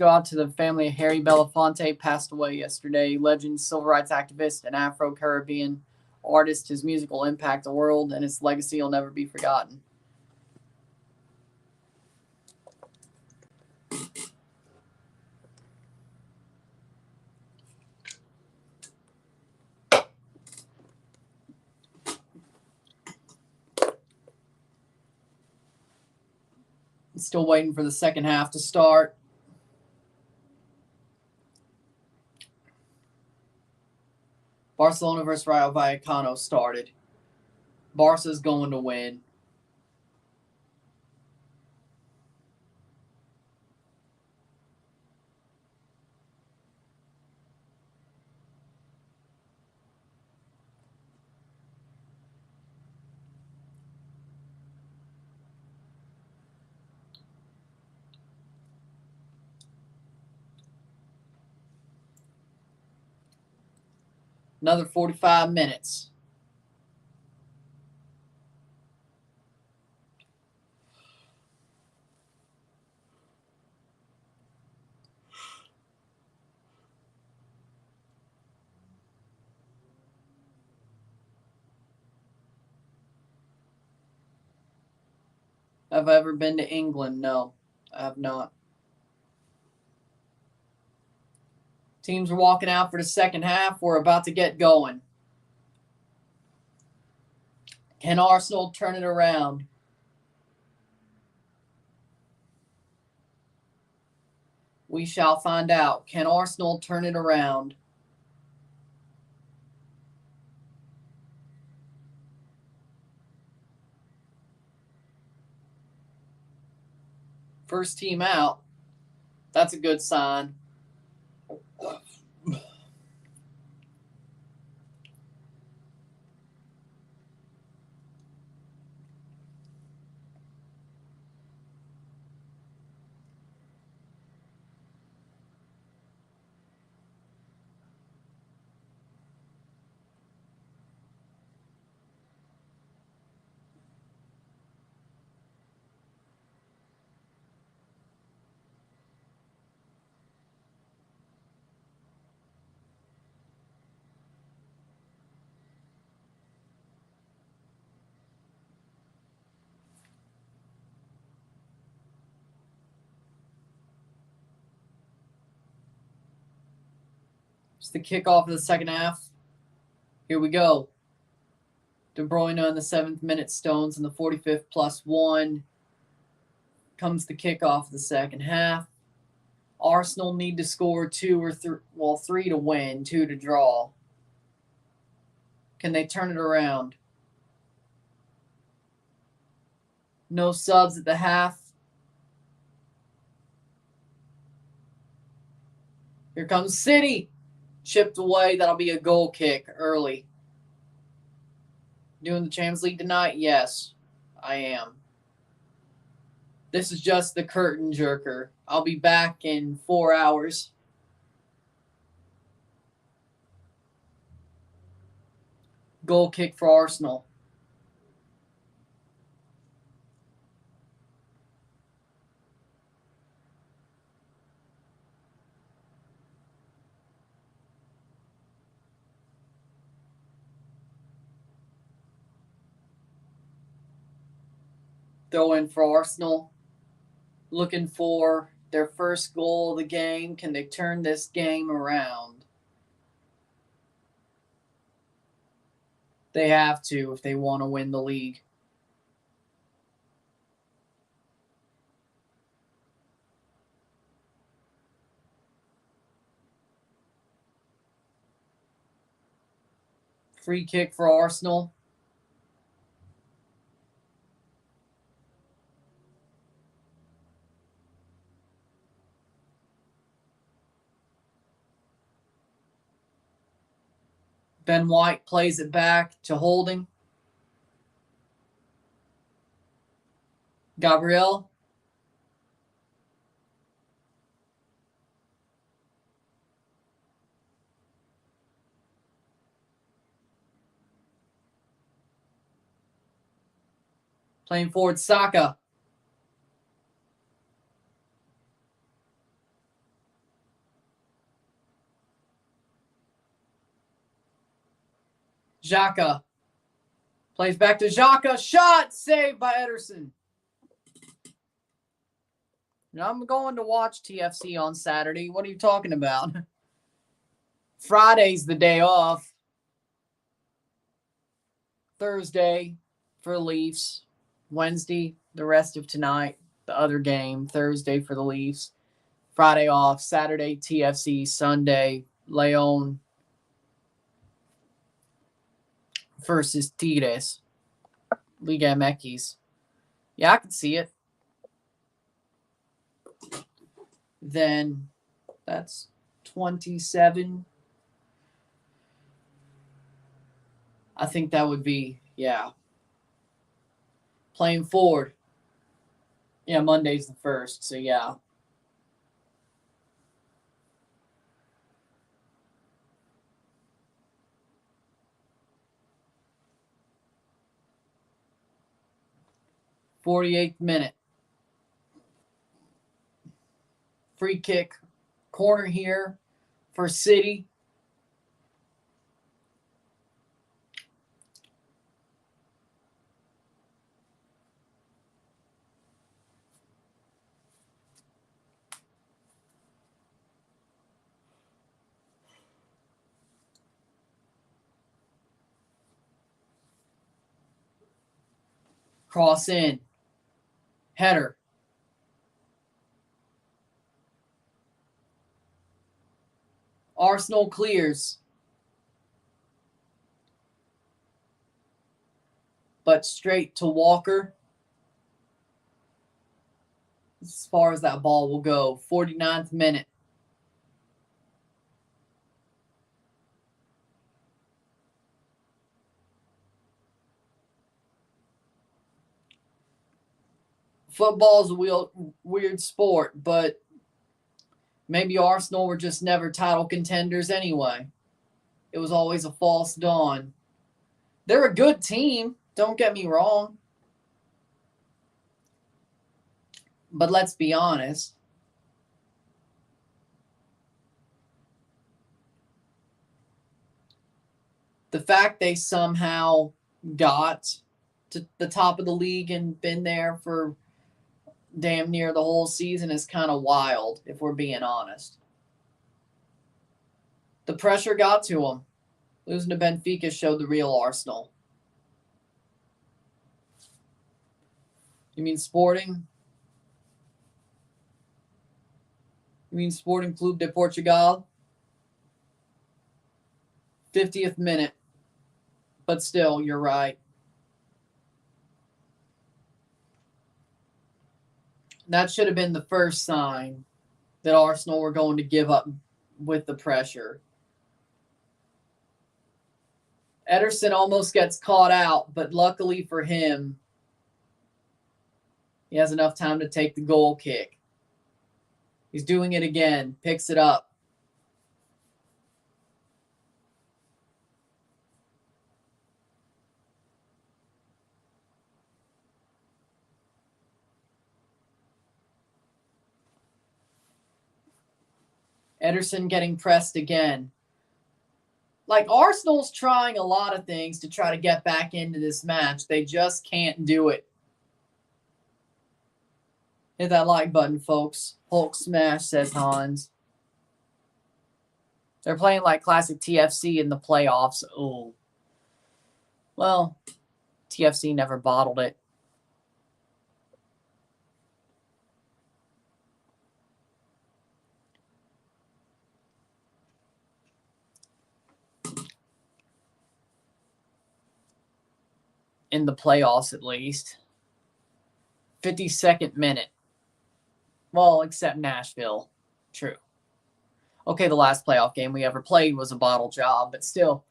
Speaker 1: out to the family of Harry Belafonte, passed away yesterday. Legend, civil rights activist, and Afro-Caribbean artist. His music will impact the world, and his legacy will never be forgotten. Still waiting for the second half to start. Barcelona versus Rayo Vallecano started. Barca's going to win. Another 45 minutes. Have I ever been to England? No, I have not. Teams are walking out for the second half. We're about to get going. Can Arsenal turn it around? We shall find out. Can Arsenal turn it around? First team out. That's a good sign. It's the kickoff of the second half. Here we go. De Bruyne in the 7th minute, Stones in the 45th +1. Comes the kickoff of the second half. Arsenal need to score 2 or 3, well, 3 to win, 2 to draw. Can they turn it around? No subs at the half. Here comes City. Chipped away. That'll be a goal kick early. Doing the Champions League tonight? Yes, I am. This is just the curtain jerker. I'll be back in 4 hours. Goal kick for Arsenal. Throw in for Arsenal. Looking for their first goal of the game. Can they turn this game around? They have to if they want to win the league. Free kick for Arsenal. Ben White plays it back to Holding. Gabriel. Playing forward, Saka. Xhaka. Plays back to Xhaka. Shot saved by Ederson. Now I'm going to watch TFC on Saturday. What are you talking about? Friday's the day off. Thursday for Leafs. Wednesday, the rest of tonight, the other game. Thursday for the Leafs. Friday off. Saturday, TFC. Sunday, León versus Tigres. Liga MX. Yeah, I can see it. Then that's 27. I think that would be, yeah. Playing forward. Yeah, Monday's the 1st, so yeah. '48th minute. Free kick. Corner here for City. Cross in. Header. Arsenal clears. But straight to Walker. as far as that ball will go. 49th minute. Football is a weird sport, but maybe Arsenal were just never title contenders anyway. It was always a false dawn. They're a good team, don't get me wrong. But let's be honest. The fact they somehow got to the top of the league and been there for damn near the whole season is kind of wild, if we're being honest. The pressure got to them. Losing to Benfica showed the real Arsenal. You mean Sporting? You mean Sporting Clube de Portugal? 50th minute. But still, you're right. That should have been the first sign that Arsenal were going to give up with the pressure. Ederson almost gets caught out, but luckily for him, he has enough time to take the goal kick. He's doing it again, picks it up. Ederson getting pressed again. Like, Arsenal's trying a lot of things to try to get back into this match. They just can't do it. Hit that like button, folks. Hulk smash, says Hans. They're playing like classic TFC in the playoffs. Oh. Well, TFC never bottled it. In the playoffs, at least. 52nd minute. Well, except Nashville. True. Okay, the last playoff game we ever played was a bottle job, but still.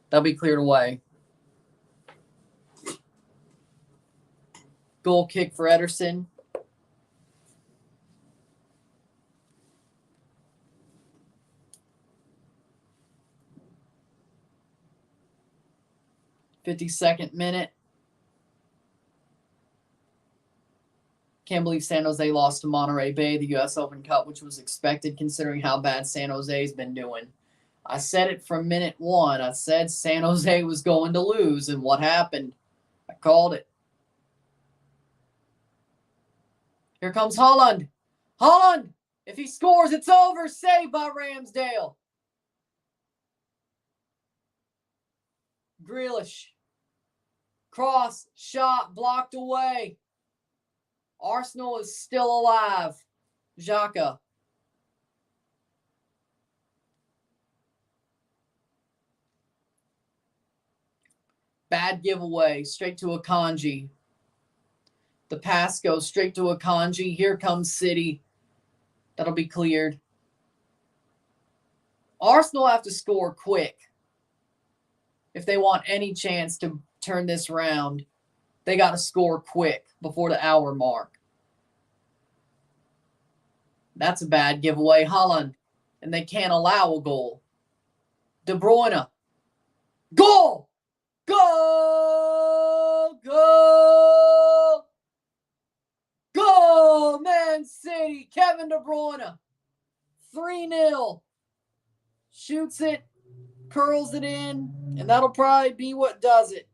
Speaker 1: They'll be cleared away. Goal kick for Ederson. .52nd minute. Can't believe San Jose lost to Monterey Bay, the U.S. Open Cup, which was expected considering how bad San Jose's been doing. I said it from minute one. I said San Jose was going to lose, and what happened? I called it. Here comes Holland. Holland! If he scores, it's over. Saved by Ramsdale. Grealish. Cross, shot, blocked away. Arsenal is still alive. Xhaka. Bad giveaway. Straight to Akanji. The pass goes straight to Akanji. Here comes City. That'll be cleared. Arsenal have to score quick. If they want any chance to turn this round, they got to score quick before the hour mark. That's a bad giveaway. Holland. And they can't allow a goal. De Bruyne. Goal! Goal! Goal! Goal! Man City. Kevin De Bruyne. 3-0. Shoots it. Curls it in. And that'll probably be what does it.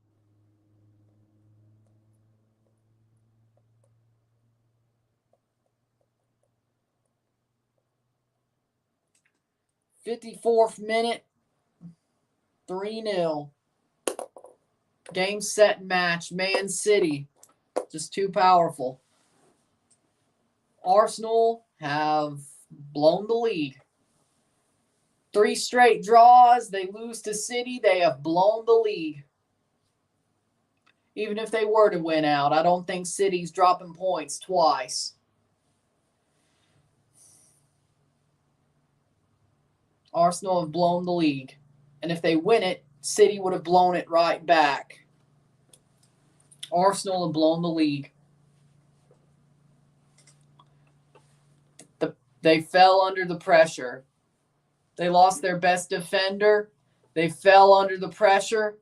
Speaker 1: .54th minute. 3-0. Game, set, match. Man City. Just too powerful. Arsenal have blown the league. 3 straight draws. They lose to City. They have blown the league. Even if they were to win out, I don't think City's dropping points twice. Arsenal have blown the league. And if they win it, City would have blown it right back. Arsenal have blown the league. They fell under the pressure. They lost their best defender. They fell under the pressure.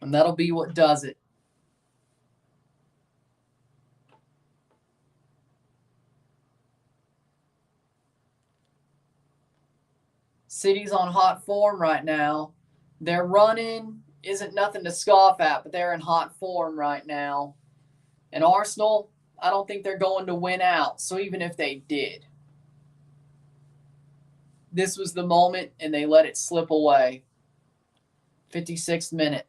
Speaker 1: And that'll be what does it. City's on hot form right now. Their run-in isn't nothing to scoff at, but they're in hot form right now. And Arsenal, I don't think they're going to win out. So even if they did, this was the moment and they let it slip away. 56th minute.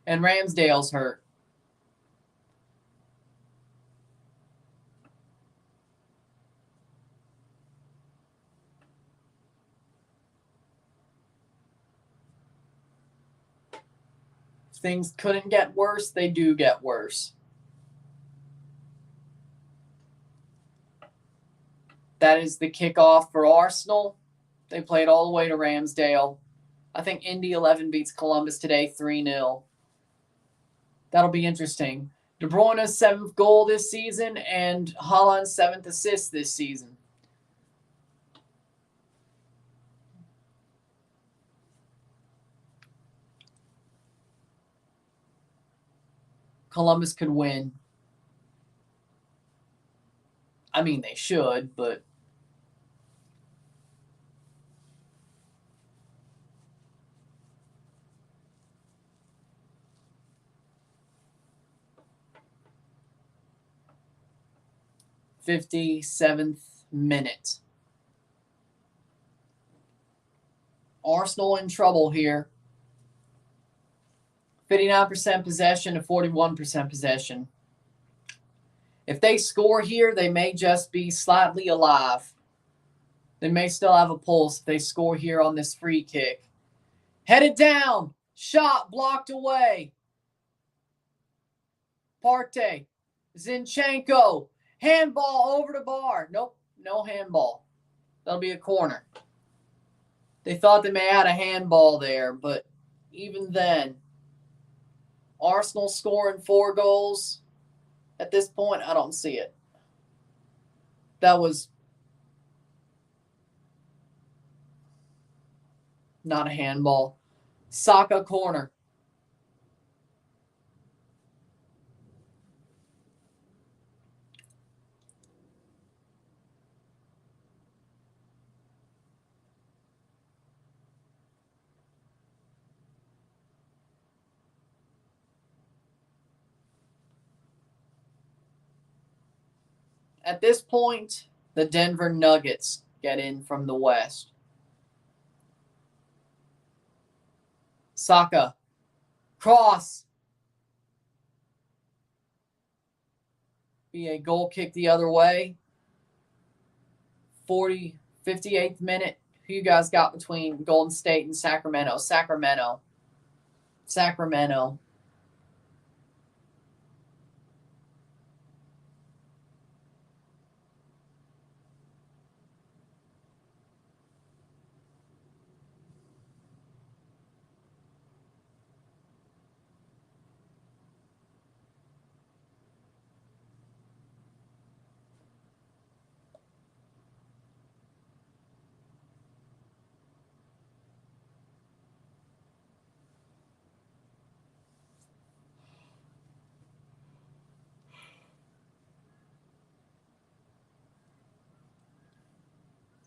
Speaker 1: And Ramsdale's hurt. Things couldn't get worse, they do get worse. That is the kickoff for Arsenal. They played all the way to Ramsdale. I think Indy 11 beats Columbus today 3-0. That'll be interesting. De Bruyne's 7th goal this season and Haaland's 7th assist this season. Columbus could win. I mean, they should, but '57th minute. Arsenal in trouble here. 59% possession to 41% possession. If they score here, they may just be slightly alive. They may still have a pulse if they score here on this free kick. Headed down. Shot blocked away. Partey. Zinchenko. Handball over the bar. Nope, no handball. That'll be a corner. They thought they may have had a handball there, but even then, Arsenal scoring 4 goals. At this point, I don't see it. That was not a handball. Saka corner. At this point, the Denver Nuggets get in from the West. Saka. Cross. Be a goal kick the other way. 58th minute. Who you guys got between Golden State and Sacramento? Sacramento.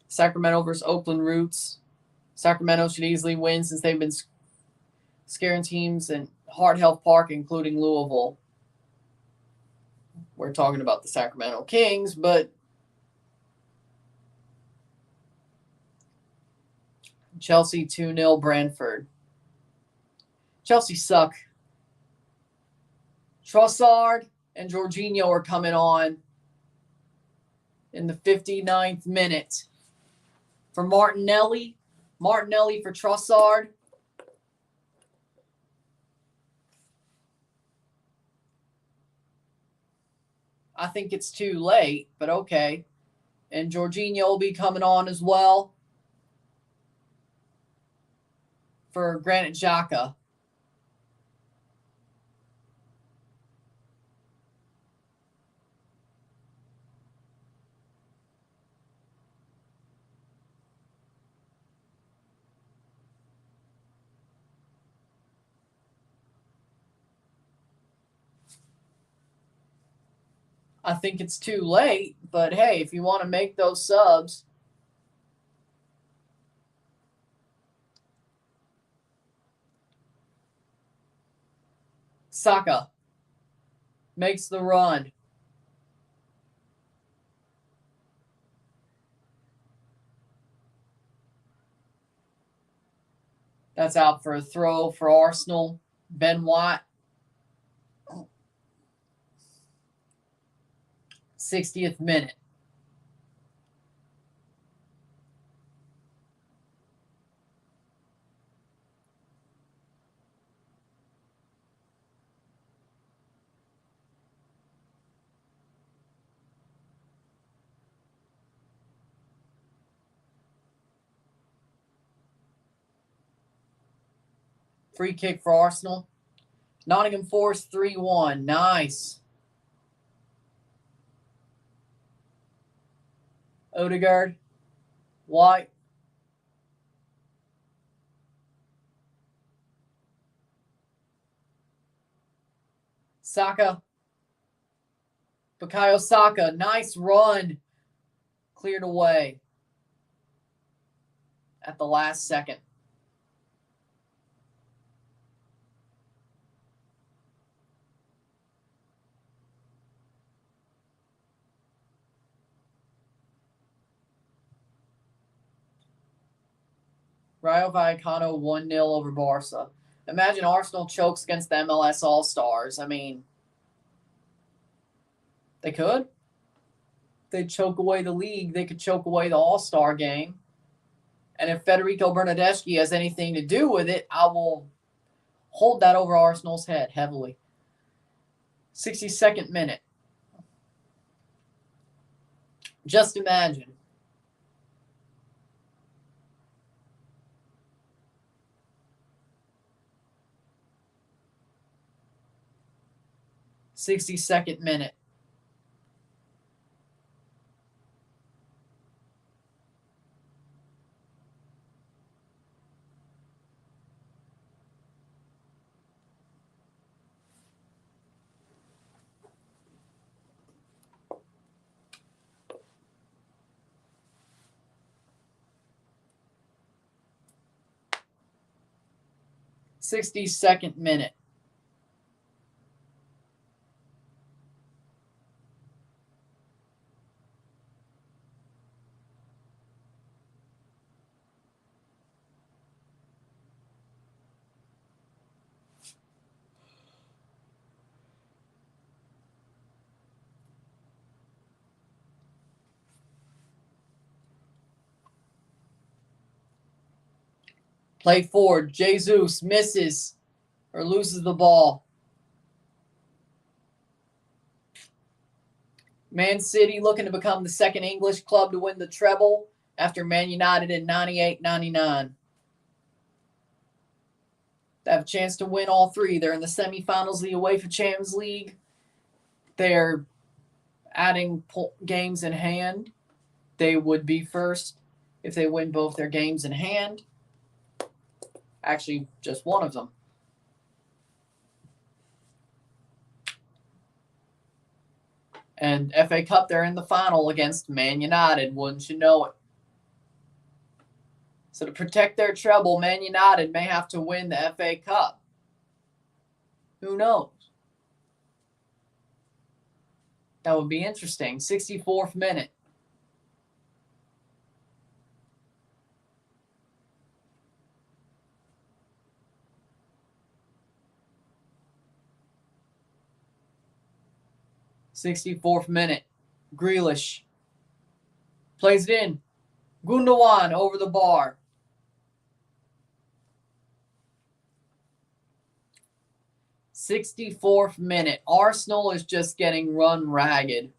Speaker 1: Sacramento versus Oakland Roots. Sacramento should easily win since they've been scaring teams in Hard Health Park, including Louisville. We're talking about the Sacramento Kings, but Chelsea 2-0 Brentford. Chelsea suck. Trossard and Jorginho are coming on in the 59th minute. For Martinelli for Trossard. I think it's too late, but okay. And Jorginho will be coming on as well for Granit Xhaka. I think it's too late, but hey, if you want to make those subs. Saka makes the run. That's out for a throw for Arsenal. Ben White. 60th minute. Free kick for Arsenal. Nottingham Forest 3-1. Nice. Odegaard. White. Saka. Bukayo Saka. Nice run. Cleared away at the last second. Rayo Vallecano 1-0 over Barca. Imagine Arsenal chokes against the MLS All-Stars. I mean, they could. They'd choke away the league. They could choke away the All-Star game. And if Federico Bernardeschi has anything to do with it, I will hold that over Arsenal's head heavily. 62nd minute. Just imagine. '62nd minute. '62nd minute. Play forward. Jesus misses or loses the ball. Man City looking to become the second English club to win the treble after Man United in 98-99. They have a chance to win all three. They're in the semifinals of the UEFA Champions League. They're adding games in hand. They would be first if they win both their games in hand. Actually, just one of them. And FA Cup, they're in the final against Man United, wouldn't you know it? So to protect their treble, Man United may have to win the FA Cup. Who knows? That would be interesting. 64th minute. 64th minute. Grealish plays it in. Gundogan over the bar. 64th minute. Arsenal is just getting run ragged.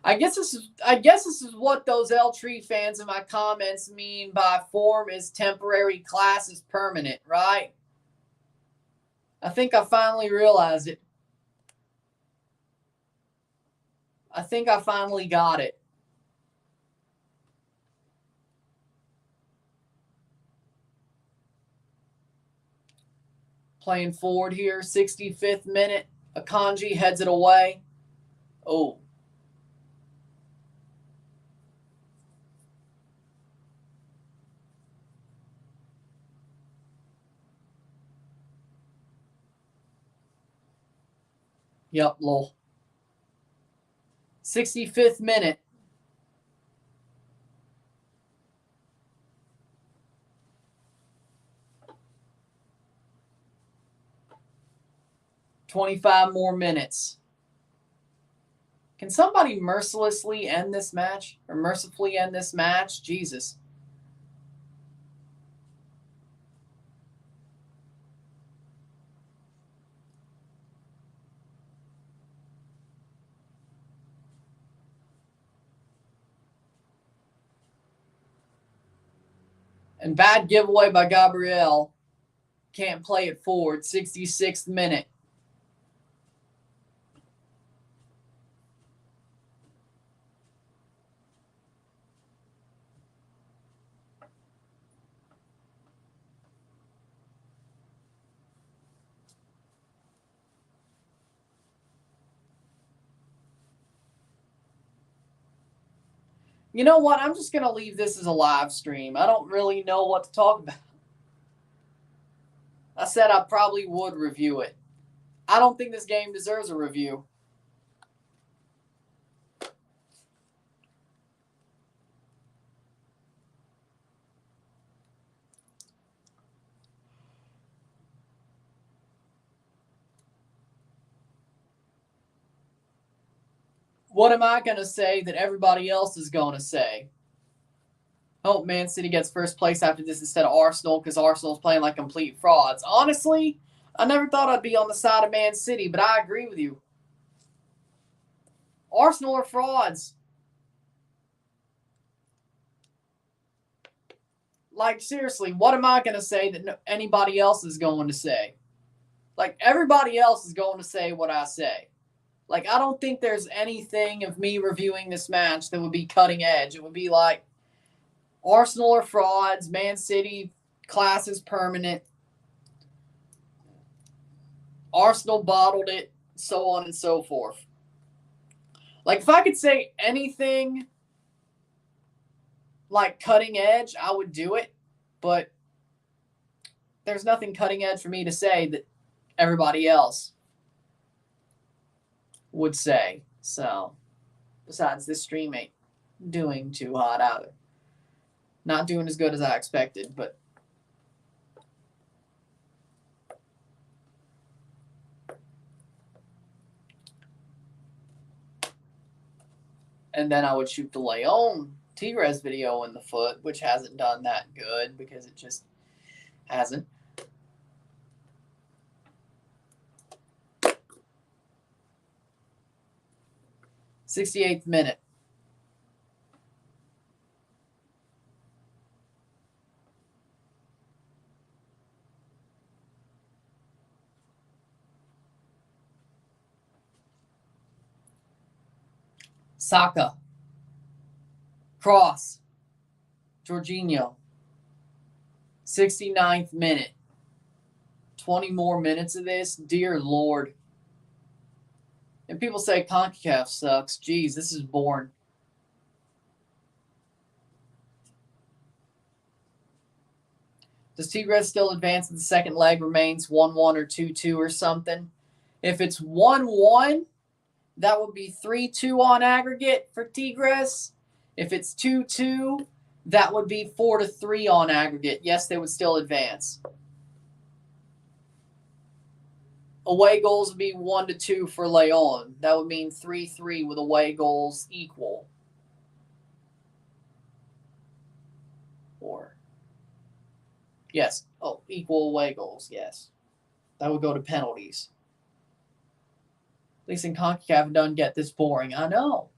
Speaker 1: I guess this is what those L Tree fans in my comments mean by form is temporary, class is permanent, right? I think I finally realized it. I think I finally got it. Playing forward here, 65th minute. Akanji heads it away. Oh. Yep, lol. 65th minute. $25 more minutes. Can somebody mercilessly end this match? Or mercifully end this match? Jesus. And bad giveaway by Gabriel. Can't play it forward. 66th minute. You know what? I'm just going to leave this as a live stream. I don't really know what to talk about. I said I probably would review it. I don't think this game deserves a review. What am I going to say that everybody else is going to say? Hope Man City gets first place after this instead of Arsenal because Arsenal's playing like complete frauds. Honestly, I never thought I'd be on the side of Man City, but I agree with you. Arsenal are frauds. Like, seriously, what am I going to say that anybody else is going to say? Like, everybody else is going to say what I say. Like, I don't think there's anything of me reviewing this match that would be cutting edge. It would be like, Arsenal are frauds, Man City, class is permanent. Arsenal bottled it, so on and so forth. Like, if I could say anything like cutting edge, I would do it. But there's nothing cutting edge for me to say that everybody else would say. So, besides, this stream ain't doing too hot either. Not doing as good as I expected, but and then I would shoot the Leon T-Res video in the foot, which hasn't done that good because it just hasn't. '68th minute. Saka. Cross. Jorginho. 69th minute. 20 more minutes of this? Dear Lord. And people say CONCACAF sucks. Geez, this is boring. Does Tigres still advance if the second leg remains 1-1 or 2-2 or something? If it's 1-1, that would be 3-2 on aggregate for Tigres. If it's 2-2, that would be 4-3 on aggregate. Yes, they would still advance. Away goals would be 1-2 for Leon. That would mean 3-3 with away goals equal. Or, yes. Oh, equal away goals. Yes. That would go to penalties. At least in CONCACAF, it doesn't get this boring. I know.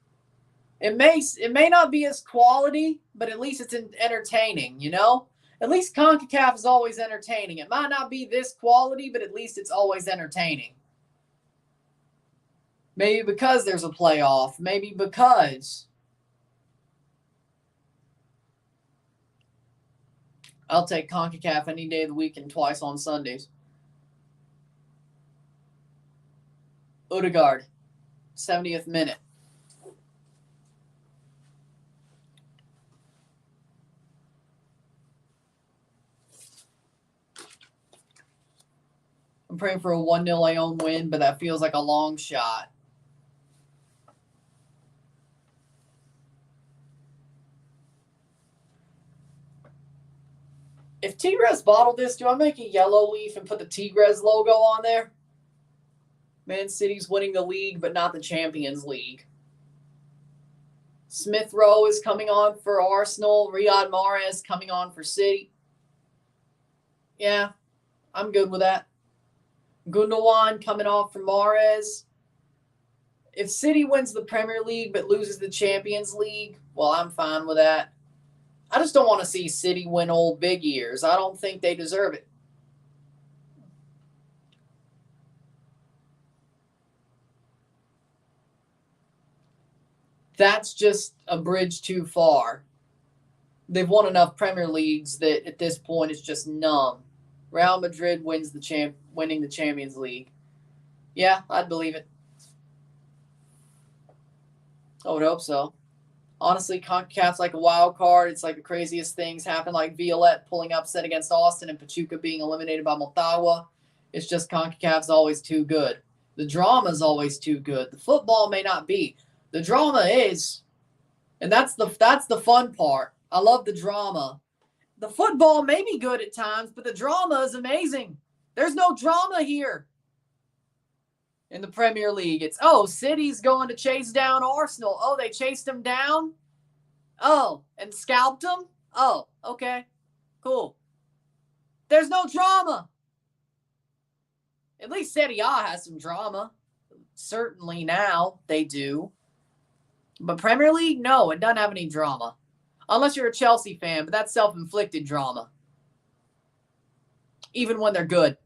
Speaker 1: It may not be as quality, but at least it's entertaining, you know? At least CONCACAF is always entertaining. It might not be this quality, but at least it's always entertaining. Maybe because there's a playoff. Maybe because. I'll take CONCACAF any day of the week and twice on Sundays. Odegaard, 70th minute. I'm praying for a 1-0 Leon win, but that feels like a long shot. If Tigres bottled this, do I make a yellow leaf and put the Tigres logo on there? Man City's winning the league, but not the Champions League. Smith Rowe is coming on for Arsenal. Riyad Mahrez coming on for City. Yeah, I'm good with that. Gundogan coming off for Mahrez. If City wins the Premier League but loses the Champions League, well, I'm fine with that. I just don't want to see City win old big years. I don't think they deserve it. That's just a bridge too far. They've won enough Premier Leagues that at this point it's just numb. Real Madrid winning the Champions League. Yeah, I'd believe it. I would hope so. Honestly, CONCACAF's like a wild card. It's like the craziest things happen, like Violette pulling upset against Austin and Pachuca being eliminated by Motagua. It's just CONCACAF's always too good. The drama's always too good. The football may not be. The drama is, and that's the fun part. I love the drama. The football may be good at times, but the drama is amazing. There's no drama here. In the Premier League, it's, City's going to chase down Arsenal. Oh, they chased them down? Oh, and scalped them? Oh, okay. Cool. There's no drama. At least Serie A has some drama. Certainly now they do. But Premier League, no, it doesn't have any drama. Unless you're a Chelsea fan, but that's self-inflicted drama. Even when they're good.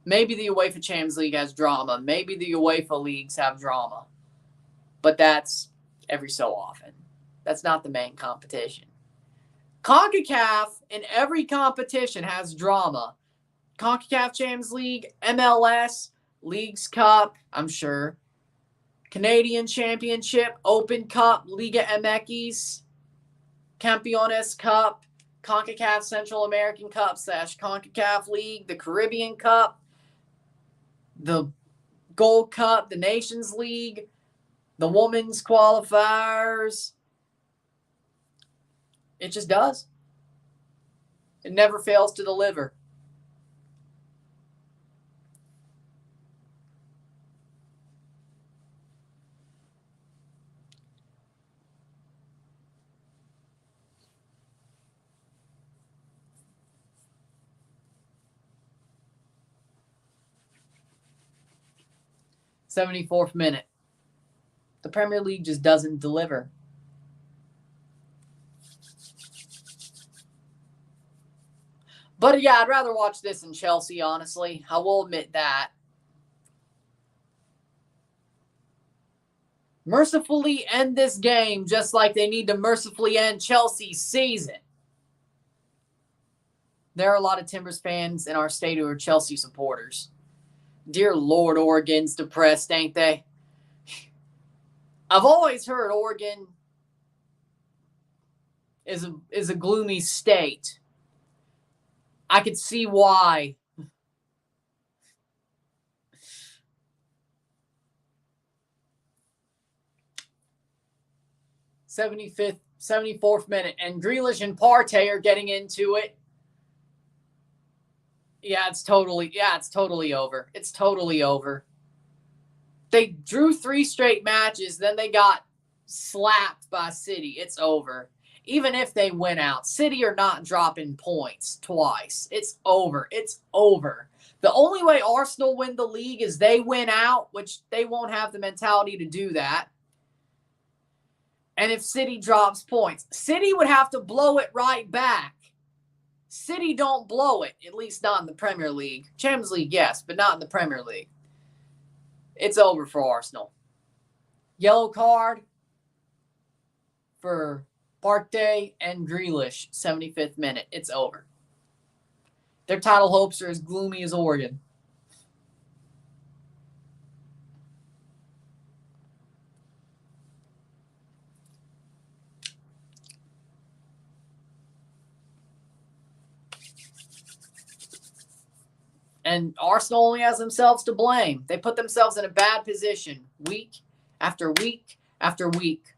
Speaker 1: Maybe the UEFA Champions League has drama. Maybe the UEFA leagues have drama. But that's every so often. That's not the main competition. CONCACAF in every competition has drama. CONCACAF Champions League, MLS, Leagues Cup, I'm sure. Canadian Championship, Open Cup, Liga MX, Campeones Cup, CONCACAF Central American Cup / CONCACAF League, the Caribbean Cup, the Gold Cup, the Nations League, the Women's Qualifiers. It just does. It never fails to deliver. '74th minute. The Premier League just doesn't deliver. But yeah, I'd rather watch this than Chelsea, honestly. I will admit that. Mercifully end this game just like they need to mercifully end Chelsea's season. There are a lot of Timbers fans in our state who are Chelsea supporters. Dear Lord, Oregon's depressed, ain't they? I've always heard Oregon is a gloomy state. I could see why. '75th, 74th minute, and Grealish and Partey are getting into it. It's totally over. It's totally over. They drew 3 straight matches, then they got slapped by City. It's over. Even if they win out, City are not dropping points twice. It's over. It's over. The only way Arsenal win the league is they win out, which they won't have the mentality to do that. And if City drops points, City would have to blow it right back. City don't blow it, at least not in the Premier League. Champions League, yes, but not in the Premier League. It's over for Arsenal. Yellow card for Partey and Grealish, 75th minute. It's over. Their title hopes are as gloomy as Oregon. And Arsenal only has themselves to blame. They put themselves in a bad position week after week after week.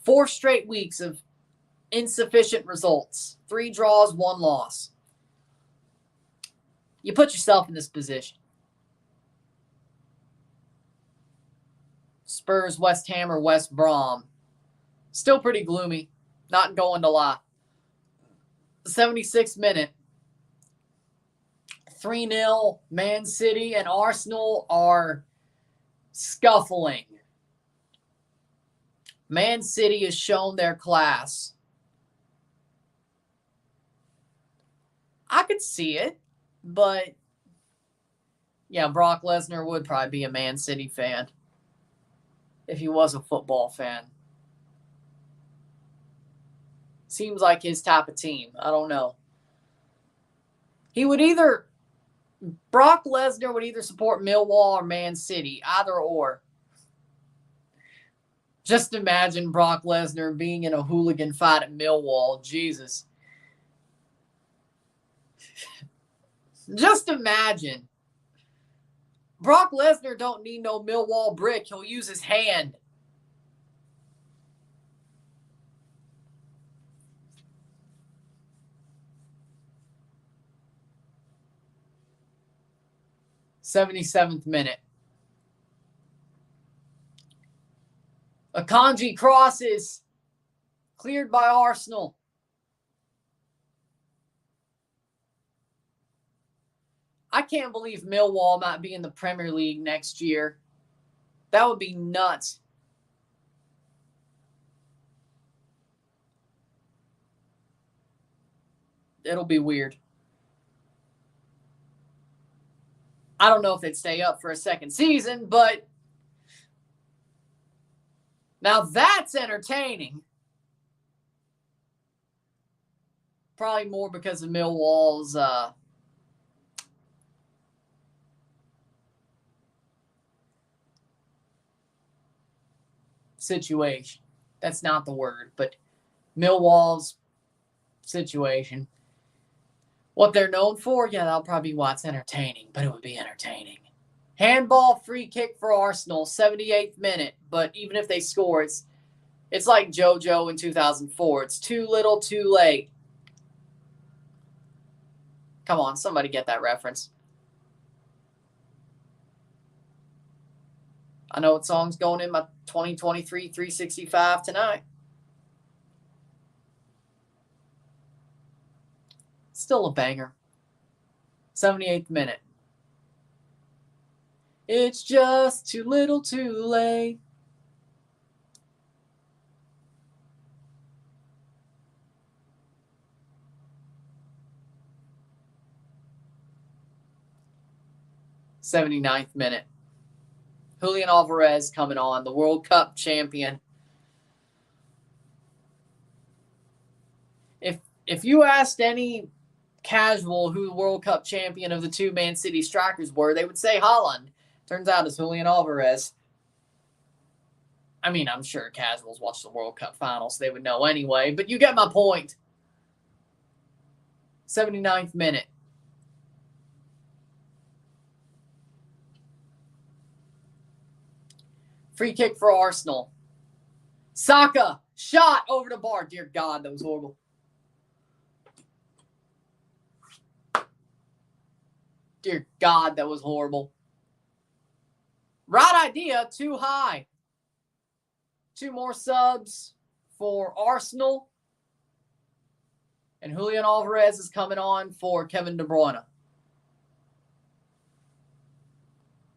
Speaker 1: 4 straight weeks of insufficient results. 3 draws, 1 loss. You put yourself in this position. Spurs, West Ham, or West Brom. Still pretty gloomy. Not going to lie. 76th minute. 3-0. Man City and Arsenal are scuffling. Man City has shown their class. I could see it, but yeah, Brock Lesnar would probably be a Man City fan if he was a football fan. Seems like his type of team. I don't know. Brock Lesnar would either support Millwall or Man City, either or. Just imagine Brock Lesnar being in a hooligan fight at Millwall. Jesus. Just imagine. Brock Lesnar don't need no Millwall brick. He'll use his hand. '77th minute. Akanji crosses. Cleared by Arsenal. I can't believe Millwall might be in the Premier League next year. That would be nuts. It'll be weird. I don't know if they'd stay up for a second season, but now that's entertaining. Probably more because of Millwall's situation. That's not the word, but Millwall's situation. What they're known for, that'll probably be what's entertaining, but it would be entertaining. Handball free kick for Arsenal, 78th minute, but even if they score, it's like JoJo in 2004. It's too little, too late. Come on, somebody get that reference. I know what song's going in my 2023 365 tonight. Still a banger. 78th minute. It's just too little, too late. '79th minute. Julian Alvarez coming on, the World Cup champion. If you asked any casual who the World Cup champion of the 2 Man City strikers were, they would say Haaland. Turns out it's Julian Alvarez. I mean, I'm sure casuals watch the World Cup finals. They would know anyway, but you get my point. 79th minute. Free kick for Arsenal. Saka, shot over the bar. Dear God, that was horrible. Dear God, that was horrible. Right idea, too high. 2 more subs for Arsenal. And Julian Alvarez is coming on for Kevin De Bruyne.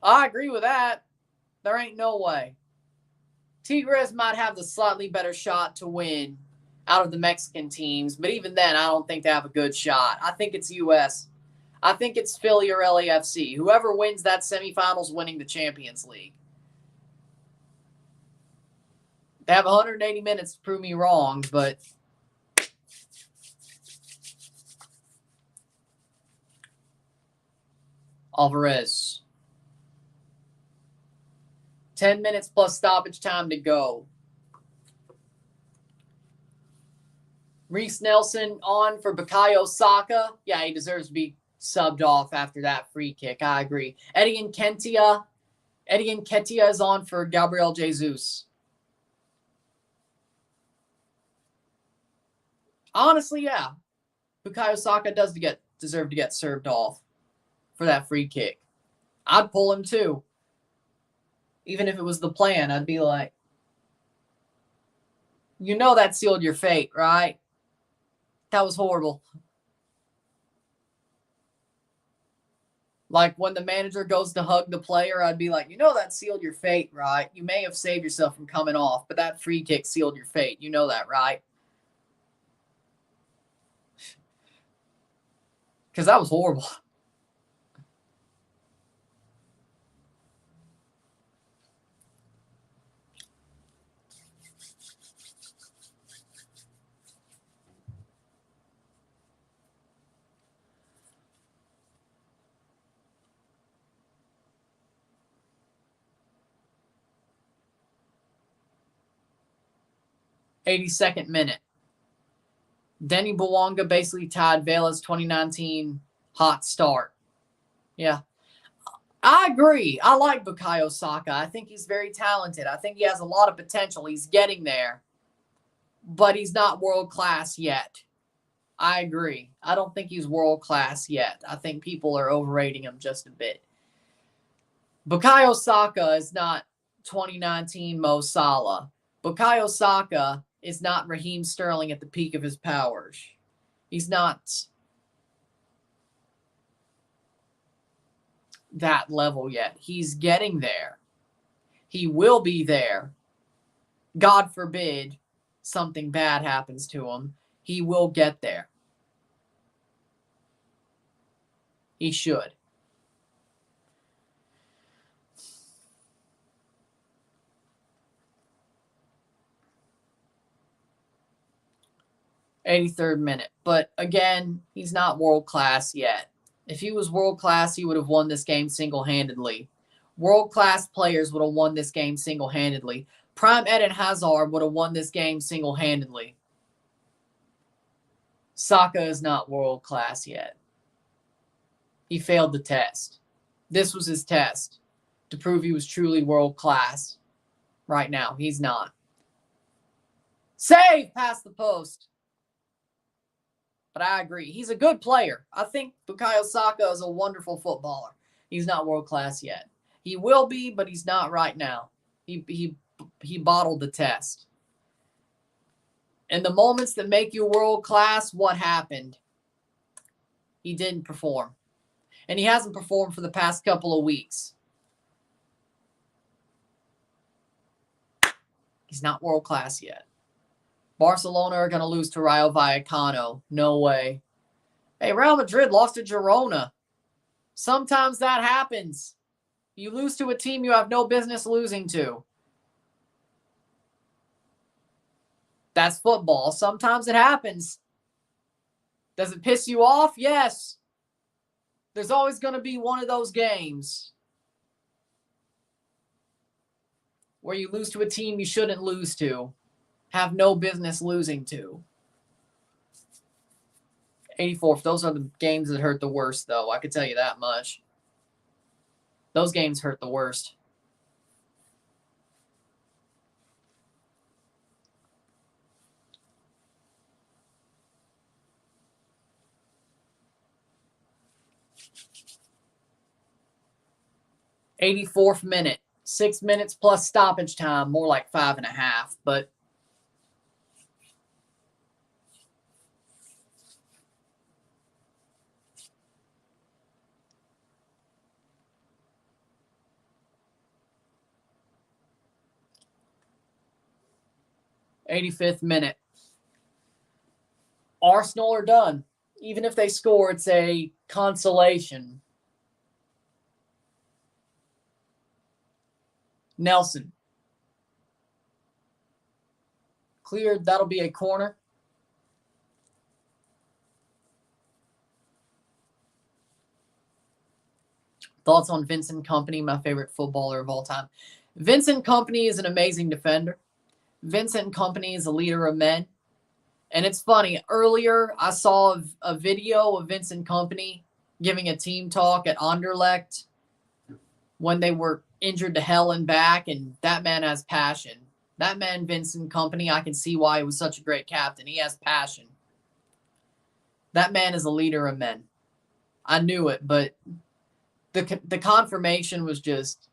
Speaker 1: I agree with that. There ain't no way. Tigres might have the slightly better shot to win out of the Mexican teams, but even then, I don't think they have a good shot. I think it's U.S. I think it's Philly or LAFC. Whoever wins that semifinals winning the Champions League. They have 180 minutes to prove me wrong, but Alvarez. 10 minutes plus stoppage time to go. Reece Nelson on for Bukayo Saka. Yeah, he deserves to be subbed off after that free kick. I agree. Eddie Nketiah is on for Gabriel Jesus. Honestly, yeah. Bukayo Saka does deserve to get served off for that free kick. I'd pull him too. Even if it was the plan, I'd be like, you know that sealed your fate, right? That was horrible. Like when the manager goes to hug the player, I'd be like, you know that sealed your fate, right? You may have saved yourself from coming off, but that free kick sealed your fate. You know that, right? Because that was horrible. '82nd minute. Denny Bouanga basically tied Vela's 2019 hot start. Yeah. I agree. I like Bukayo Saka. I think he's very talented. I think he has a lot of potential. He's getting there. But he's not world class yet. I agree. I don't think he's world class yet. I think people are overrating him just a bit. Bukayo Saka is not 2019 Mo Salah. Bukayo Saka is not Raheem Sterling at the peak of his powers. He's not that level yet. He's getting there. He will be there. God forbid something bad happens to him. He will get there. He should. '83rd minute. But again, he's not world class yet. If he was world class, he would have won this game single-handedly. World class players would have won this game single-handedly. Prime Eden Hazard would have won this game single-handedly. Saka is not world class yet. He failed the test. This was his test to prove he was truly world class. Right now, he's not. Save past the post. But I agree. He's a good player. I think Bukayo Saka is a wonderful footballer. He's not world class yet. He will be, but he's not right now. He bottled the test. In the moments that make you world class, what happened? He didn't perform. And he hasn't performed for the past couple of weeks. He's not world class yet. Barcelona are going to lose to Rayo Vallecano. No way. Hey, Real Madrid lost to Girona. Sometimes that happens. You lose to a team you have no business losing to. That's football. Sometimes it happens. Does it piss you off? Yes. There's always going to be one of those games where you lose to a team you shouldn't lose to, have no business losing to. 84th, those are the games that hurt the worst, though. I could tell you that much. Those games hurt the worst. '84th minute. 6 minutes plus stoppage time, more like 5.5, but '85th minute. Arsenal are done. Even if they score, it's a consolation. Nelson. Cleared. That'll be a corner. Thoughts on Vincent Kompany, my favorite footballer of all time. Vincent Kompany is an amazing defender. Vincent Kompany is a leader of men. And it's funny, earlier I saw a video of Vincent Kompany giving a team talk at Anderlecht when they were injured to hell and back, and that man has passion. That man, Vincent Kompany, I can see why he was such a great captain. He has passion. That man is a leader of men. I knew it, but the confirmation was just,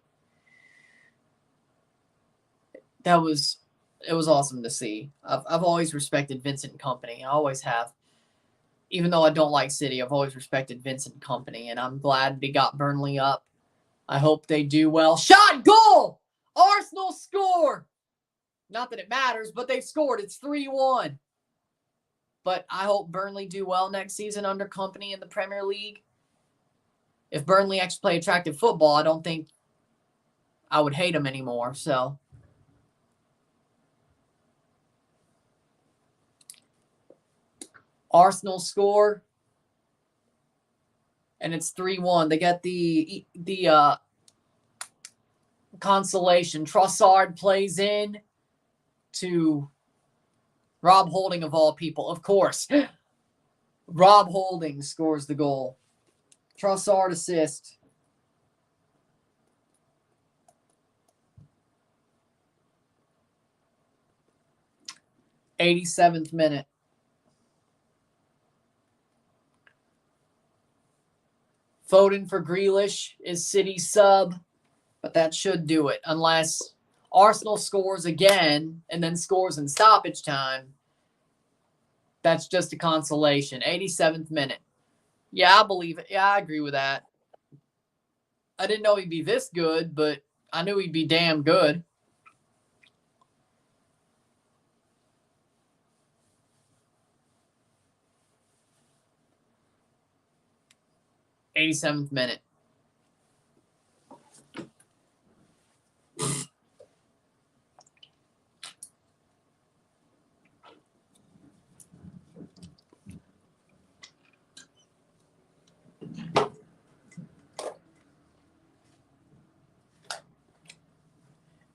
Speaker 1: it was awesome to see. I've always respected Vincent Kompany. I always have. Even though I don't like City, I've always respected Vincent Kompany, and I'm glad they got Burnley up. I hope they do well. Shot, goal! Arsenal score! Not that it matters, but they've scored. It's 3-1. But I hope Burnley do well next season under Kompany in the Premier League. If Burnley actually play attractive football, I don't think I would hate them anymore. So Arsenal score, and it's 3-1. They get the consolation. Trossard plays in to Rob Holding, of all people. Of course, Rob Holding scores the goal. Trossard assist. '87th minute. Foden for Grealish is City sub, but that should do it unless Arsenal scores again and then scores in stoppage time. That's just a consolation. 87th minute. Yeah, I believe it. Yeah, I agree with that. I didn't know he'd be this good, but I knew he'd be damn good. '87th minute.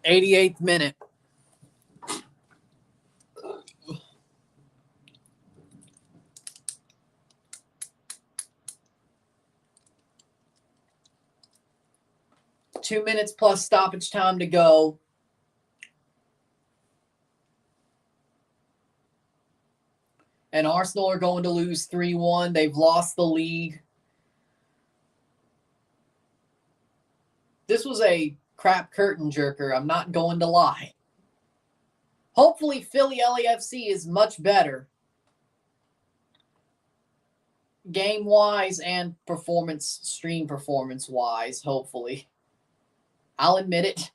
Speaker 1: '88th minute. Two minutes plus stoppage time to go. And Arsenal are going to lose 3-1. They've lost the league. This was a crap curtain jerker. I'm not going to lie. Hopefully, Philly LAFC is much better. Game-wise and stream performance-wise, hopefully. I'll admit it.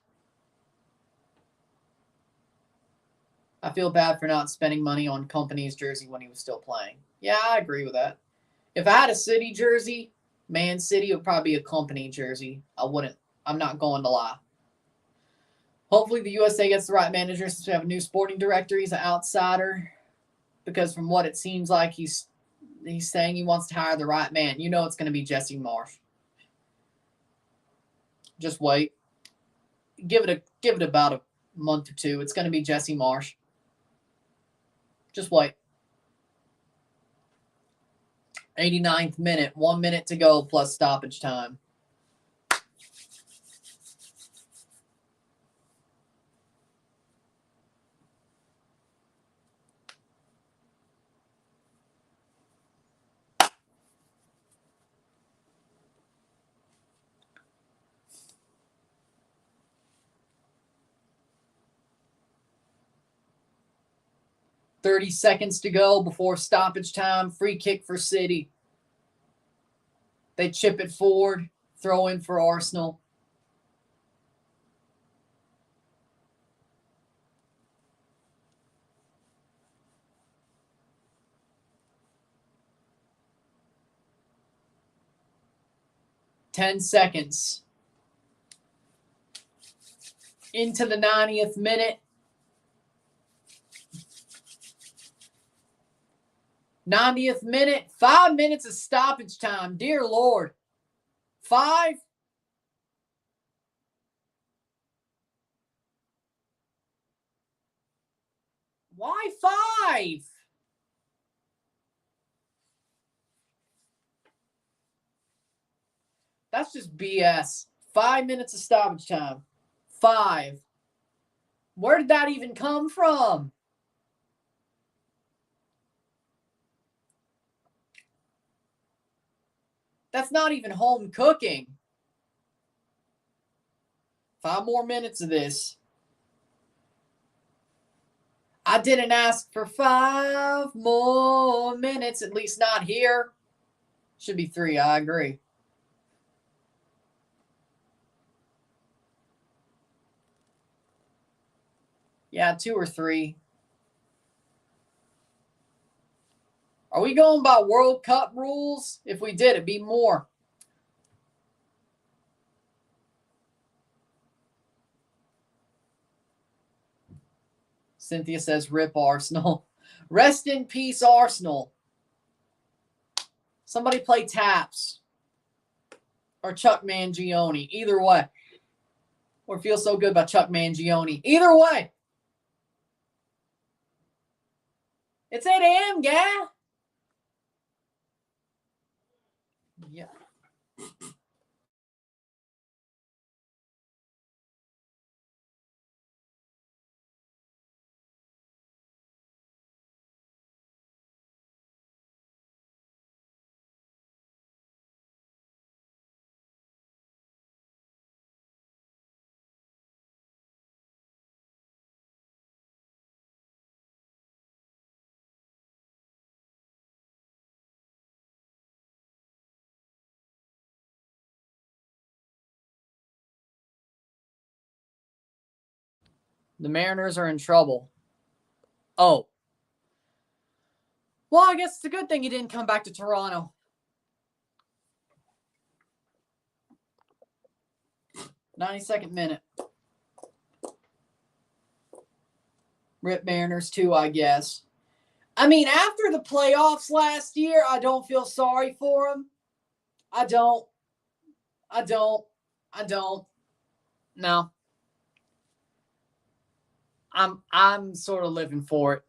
Speaker 1: I feel bad for not spending money on Kompany's jersey when he was still playing. Yeah, I agree with that. If I had a City jersey, Man City would probably be a Kompany jersey. I'm not going to lie. Hopefully the USA gets the right manager since we have a new sporting director. He's an outsider. Because from what it seems like, he's saying he wants to hire the right man. You know it's going to be Jesse Marsh. Just wait. Give it about month or two. It's going to be Jesse Marsch. Just wait. 89th minute, 1 minute to go plus stoppage time. .30 seconds to go before stoppage time. Free kick for City. They chip it forward. Throw in for Arsenal. .10 seconds. Into the 90th minute. 90th minute. 5 minutes of stoppage time. Dear Lord. 5. Why 5? That's just BS. 5 minutes of stoppage time. 5. Where did that even come from? That's not even home cooking. 5 more minutes of this. I didn't ask for 5 more minutes, at least not here. Should be 3, I agree. Yeah, 2 or 3. Are we going by World Cup rules? If we did, it'd be more. Cynthia says, rip Arsenal. Rest in peace, Arsenal. Somebody play taps. Or Chuck Mangione. Either way. Or feel so good about Chuck Mangione. Either way. It's 8 a.m., gal. Yeah. The Mariners are in trouble. Oh. Well, I guess it's a good thing he didn't come back to Toronto. 92nd minute. Rip Mariners too, I guess. I mean, after the playoffs last year, I don't feel sorry for him. I don't. No. I'm sort of living for it.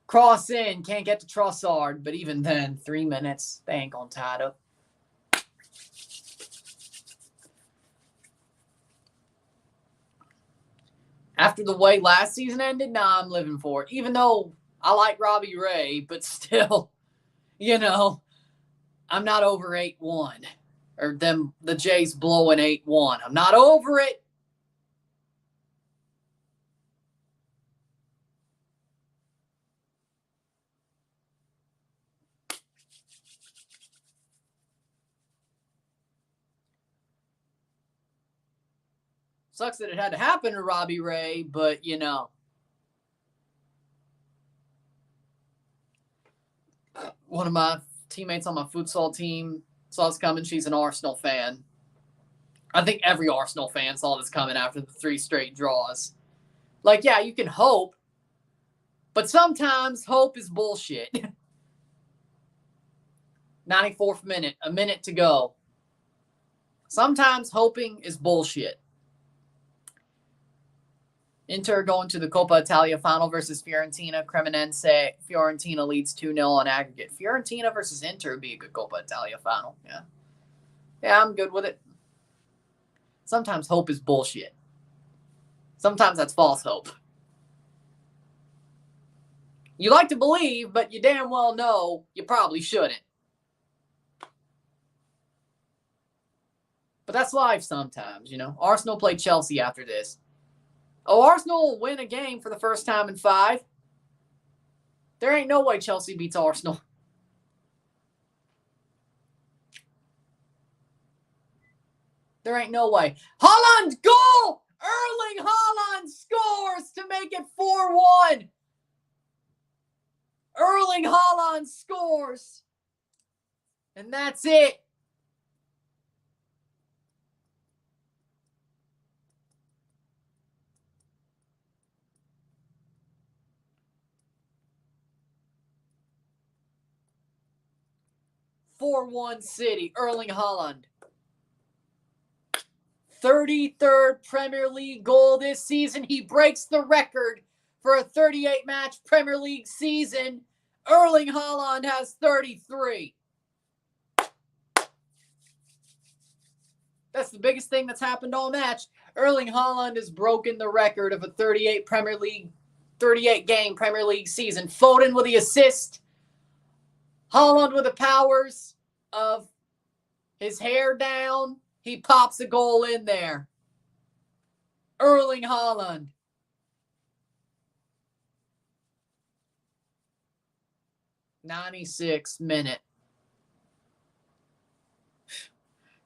Speaker 1: Cross in, can't get to Trossard, but even then, 3 minutes, they ain't gonna tie it up. After the way last season ended, nah, I'm living for it. Even though I like Robbie Ray, but still, I'm not over 8-1. Or the Jays blowing 8-1. I'm not over it. Sucks that it had to happen to Robbie Ray, but one of my teammates on my futsal team saw this coming. She's an Arsenal fan. I think every Arsenal fan saw this coming after the 3 straight draws. Like, yeah, you can hope, but sometimes hope is bullshit. 94th minute, a minute to go. Sometimes hoping is bullshit. Inter going to the Coppa Italia final versus Fiorentina. Cremonense. Fiorentina leads 2-0 on aggregate. Fiorentina versus Inter would be a good Coppa Italia final. Yeah. Yeah, I'm good with it. Sometimes hope is bullshit. Sometimes that's false hope. You like to believe, but you damn well know you probably shouldn't. But that's life sometimes, you know. Arsenal play Chelsea after this. Oh, Arsenal will win a game for the first time in 5. There ain't no way Chelsea beats Arsenal. There ain't no way. Haaland, goal! Erling Haaland scores to make it 4-1. Erling Haaland scores. And that's it. (4-1) City, Erling Haaland. 33rd Premier League goal this season. He breaks the record for a 38-match Premier League season. Erling Haaland has 33. That's the biggest thing that's happened all match. Erling Haaland has broken the record of a 38-game Premier League season. Foden with the assist. Haaland with the powers of his hair down. He pops a goal in there. Erling Haaland. '96th minute.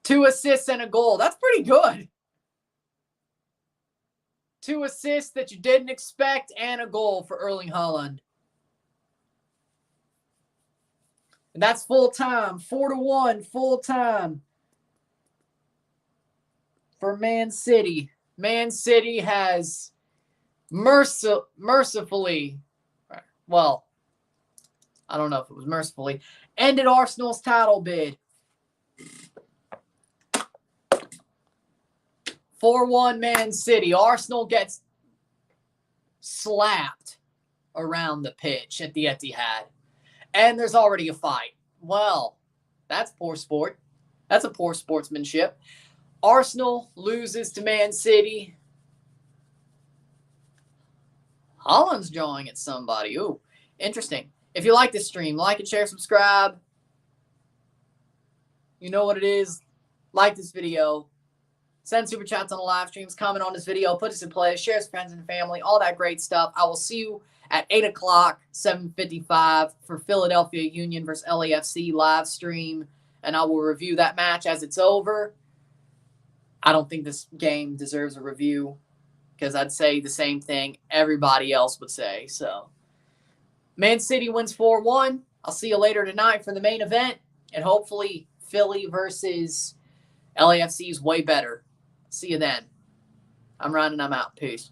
Speaker 1: 2 assists and a goal. That's pretty good. 2 assists that you didn't expect and a goal for Erling Haaland. And that's full time. 4-1 full time for Man City. Man City has mercifully, well, I don't know if it was mercifully, ended Arsenal's title bid. 4-1 Man City. Arsenal gets slapped around the pitch at the Etihad. And there's already a fight. Well, that's poor sport. That's a poor sportsmanship. Arsenal loses to Man City. Haaland's drawing at somebody. Ooh, interesting. If you like this stream, like it, share, subscribe. You know what it is. Like this video. Send super chats on the live streams. Comment on this video. Put us in play. Share with friends and family. All that great stuff. I will see you at 8 o'clock, 7:55 for Philadelphia Union versus LAFC live stream. And I will review that match as it's over. I don't think this game deserves a review because I'd say the same thing everybody else would say. So, Man City wins 4-1. I'll see you later tonight for the main event. And hopefully Philly versus LAFC is way better. See you then. I'm Ryan and I'm out. Peace.